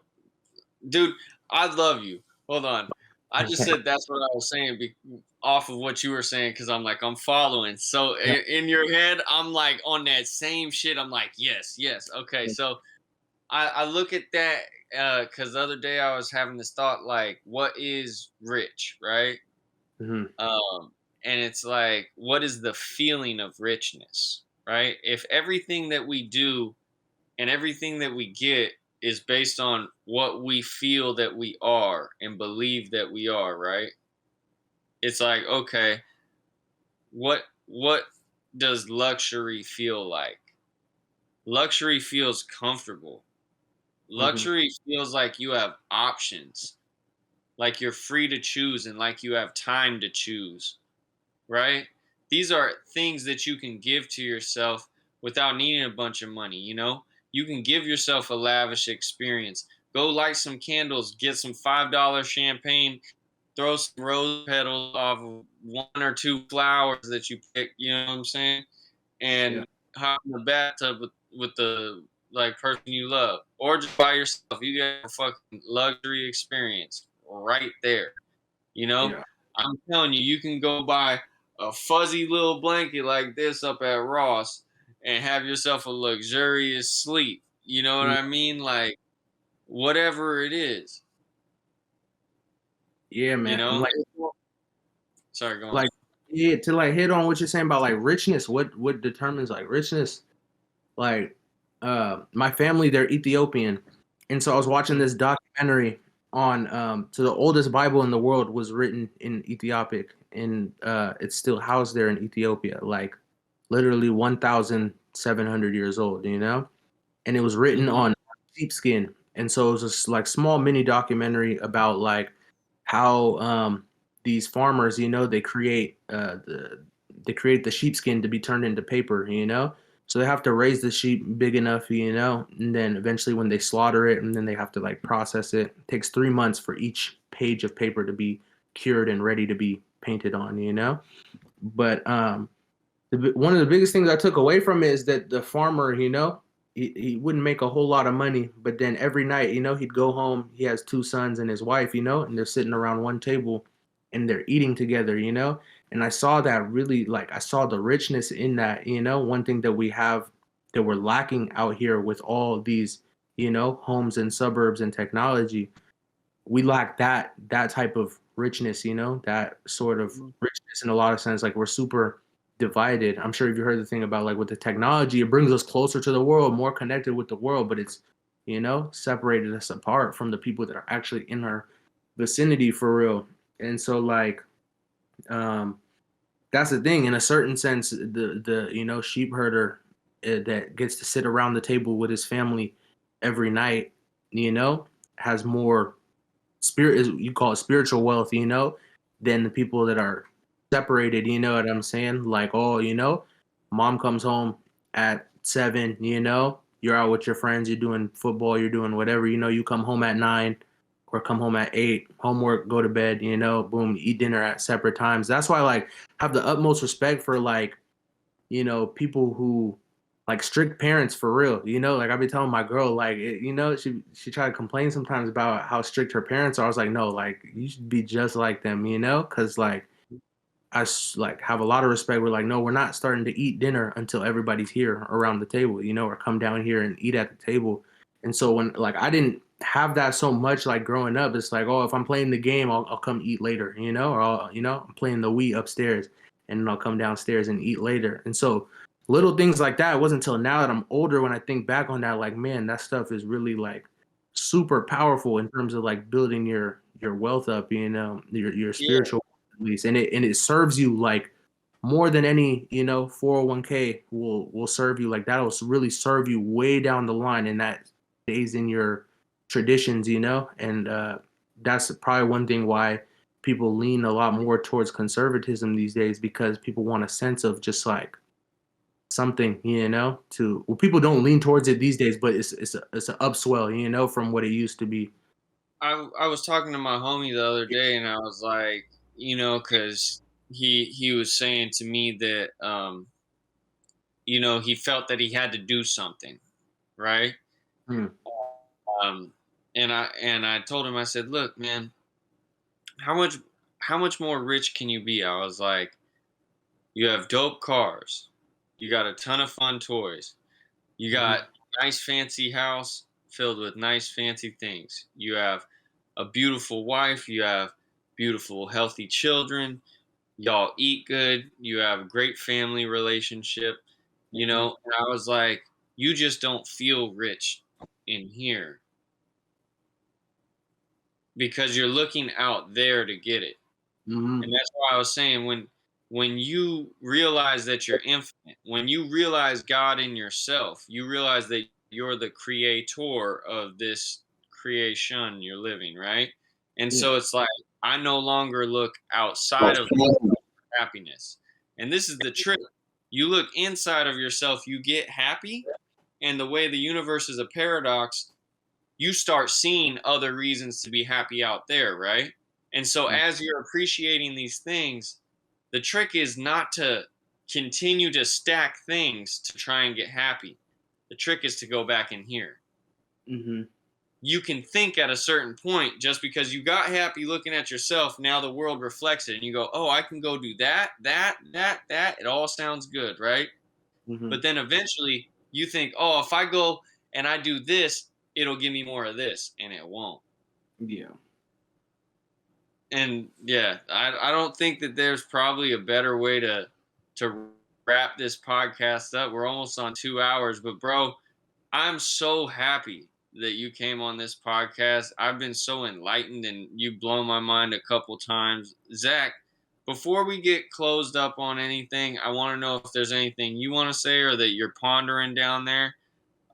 dude, I love you. Hold on. I just said that's what I was saying off of what you were saying because I'm following. So in your head, I'm like on that same shit. I'm like, yes. Okay. So I look at that because the other day I was having this thought, like, what is rich, right? Mm-hmm. And it's like, what is the feeling of richness, right? If everything that we do and everything that we get is based on what we feel that we are and believe that we are, right? It's like, okay, what does luxury feel like? Luxury feels comfortable. Luxury feels like you have options, like you're free to choose and like you have time to choose, right? These are things that you can give to yourself without needing a bunch of money, You can give yourself a lavish experience. Go light some candles, get some $5 champagne, throw some rose petals off of one or two flowers that you pick, you know what I'm saying? And hop in the bathtub with the like person you love. Or just by yourself. You get a fucking luxury experience right there. I'm telling you, you can go buy a fuzzy little blanket like this up at Ross and have yourself a luxurious sleep. You know what I mean? Like, whatever it is. Yeah, man. You know, Like, sorry, go on. like, yeah, to like hit on what you're saying about like richness. What determines like richness? Like, my family, they're Ethiopian, and so I was watching this documentary on so the oldest Bible in the world was written in Ethiopic, and it's still housed there in Ethiopia, like literally 1,700 years old, you know, and it was written Mhm. on sheepskin, and so it was just like small mini documentary about like how these farmers, you know, they create the sheepskin to be turned into paper, you know. So they have to raise the sheep big enough, you know, and then eventually when they slaughter it, and then they have to like process it. It takes 3 months for each page of paper to be cured and ready to be painted on, you know. But one of the biggest things I took away from it is that the farmer, you know, he wouldn't make a whole lot of money, but then every night, you know, he'd go home. He has two sons and his wife, you know, and they're sitting around one table and they're eating together, you know. And I saw that really, like, I saw the richness in that, you know. One thing that we have that we're lacking out here with all these, you know, homes and suburbs and technology, we lack that type of richness, you know, that sort of richness in a lot of sense. Like we're super divided. I'm sure if you heard the thing about like with the technology, it brings us closer to the world, more connected with the world, but it's, you know, separated us apart from the people that are actually in our vicinity for real. And so like that's the thing. In a certain sense, the you know, sheep herder that gets to sit around the table with his family every night, you know, has more spirit, is you call it spiritual wealth, you know, than the people that are separated, you know what I'm saying? Like, oh, you know, mom comes home at 7, you know, you're out with your friends, you're doing football, you're doing whatever, you know, you come home at 9 or come home at 8, homework, go to bed, you know, boom, eat dinner at separate times. That's why like have the utmost respect for like, you know, people who like strict parents for real. You know, like I be telling my girl, like, you know, she tried to complain sometimes about how strict her parents are. I was like, no, like you should be just like them, you know, because like like have a lot of respect. We're like, no, we're not starting to eat dinner until everybody's here around the table, you know, or come down here and eat at the table. And so when like I didn't have that so much like growing up, it's like, oh, if I'm playing the game, I'll come eat later, you know, or you know, I'm playing the Wii upstairs and then I'll come downstairs and eat later. And so little things like that. It wasn't until now that I'm older when I think back on that, like, man, that stuff is really like super powerful in terms of like building your wealth up, you know, your Yeah. spiritual at least, and it serves you like more than any, you know, 401k will serve you. Like that'll really serve you way down the line, and that stays in your traditions, you know. And that's probably one thing why people lean a lot more towards conservatism these days, because people want a sense of just like something, you know, to well, people don't lean towards it these days, but it's an upswell, you know, from what it used to be. I was talking to my homie the other day, and I was like, you know, because he was saying to me that you know, he felt that he had to do something, right? Hmm. Um, and I told him, I said, look, man, how much how much more rich can you be? I was like, you have dope cars, you got a ton of fun toys, you got nice fancy house filled with nice fancy things, you have a beautiful wife, you have beautiful healthy children, y'all eat good, you have a great family relationship, you know. And I was like, you just don't feel rich in here because you're looking out there to get it. Mm-hmm. And that's why I was saying, when you realize that you're infinite, when you realize God in yourself, you realize that you're the creator of this creation you're living, right? And Yeah. so it's like I no longer look outside of happiness. And this is the trick. You look inside of yourself, you get happy, and the way the universe is a paradox, you start seeing other reasons to be happy out there, right? And so as you're appreciating these things, the trick is not to continue to stack things to try and get happy. The trick is to go back in here. Mm-hmm. You can think at a certain point, just because you got happy looking at yourself, now the world reflects it and you go, oh, I can go do that. It all sounds good, right? Mm-hmm. But then eventually you think, oh, if I go and I do this, it'll give me more of this, and it won't. Yeah. And yeah, I don't think that there's probably a better way to wrap this podcast up. We're almost on 2 hours, but bro, I'm so happy that you came on this podcast. I've been so enlightened, and you've blown my mind a couple times. Zach, before we get closed up on anything, I want to know if there's anything you want to say or that you're pondering down there.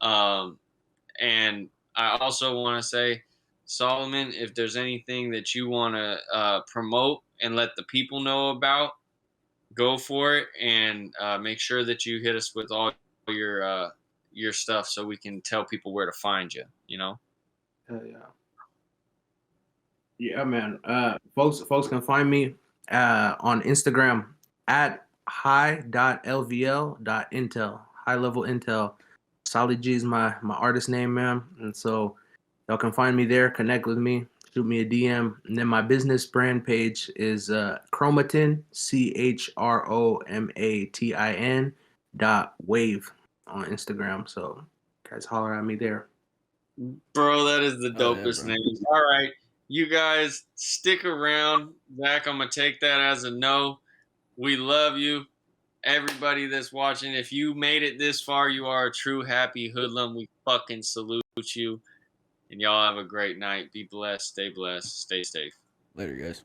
And I also want to say, Solomon, if there's anything that you want to promote and let the people know about, go for it, and make sure that you hit us with all your stuff so we can tell people where to find you. You know. Yeah. Yeah, man. Folks can find me on Instagram at high.lvl.intel, high level intel. SAHLi G is my artist name, man. And so y'all can find me there, connect with me, shoot me a DM. And then my business brand page is Chromatin, CHROMATIN.wave on Instagram. So guys holler at me there. Bro, that is the Oh, yeah, dopest bro. name. All right, you guys stick around. Zach, I'm gonna take that as a no. We love you. Everybody that's watching, if you made it this far, you are a true happy hoodlum. We fucking salute you. And y'all have a great night. Be blessed, stay safe. Later, guys.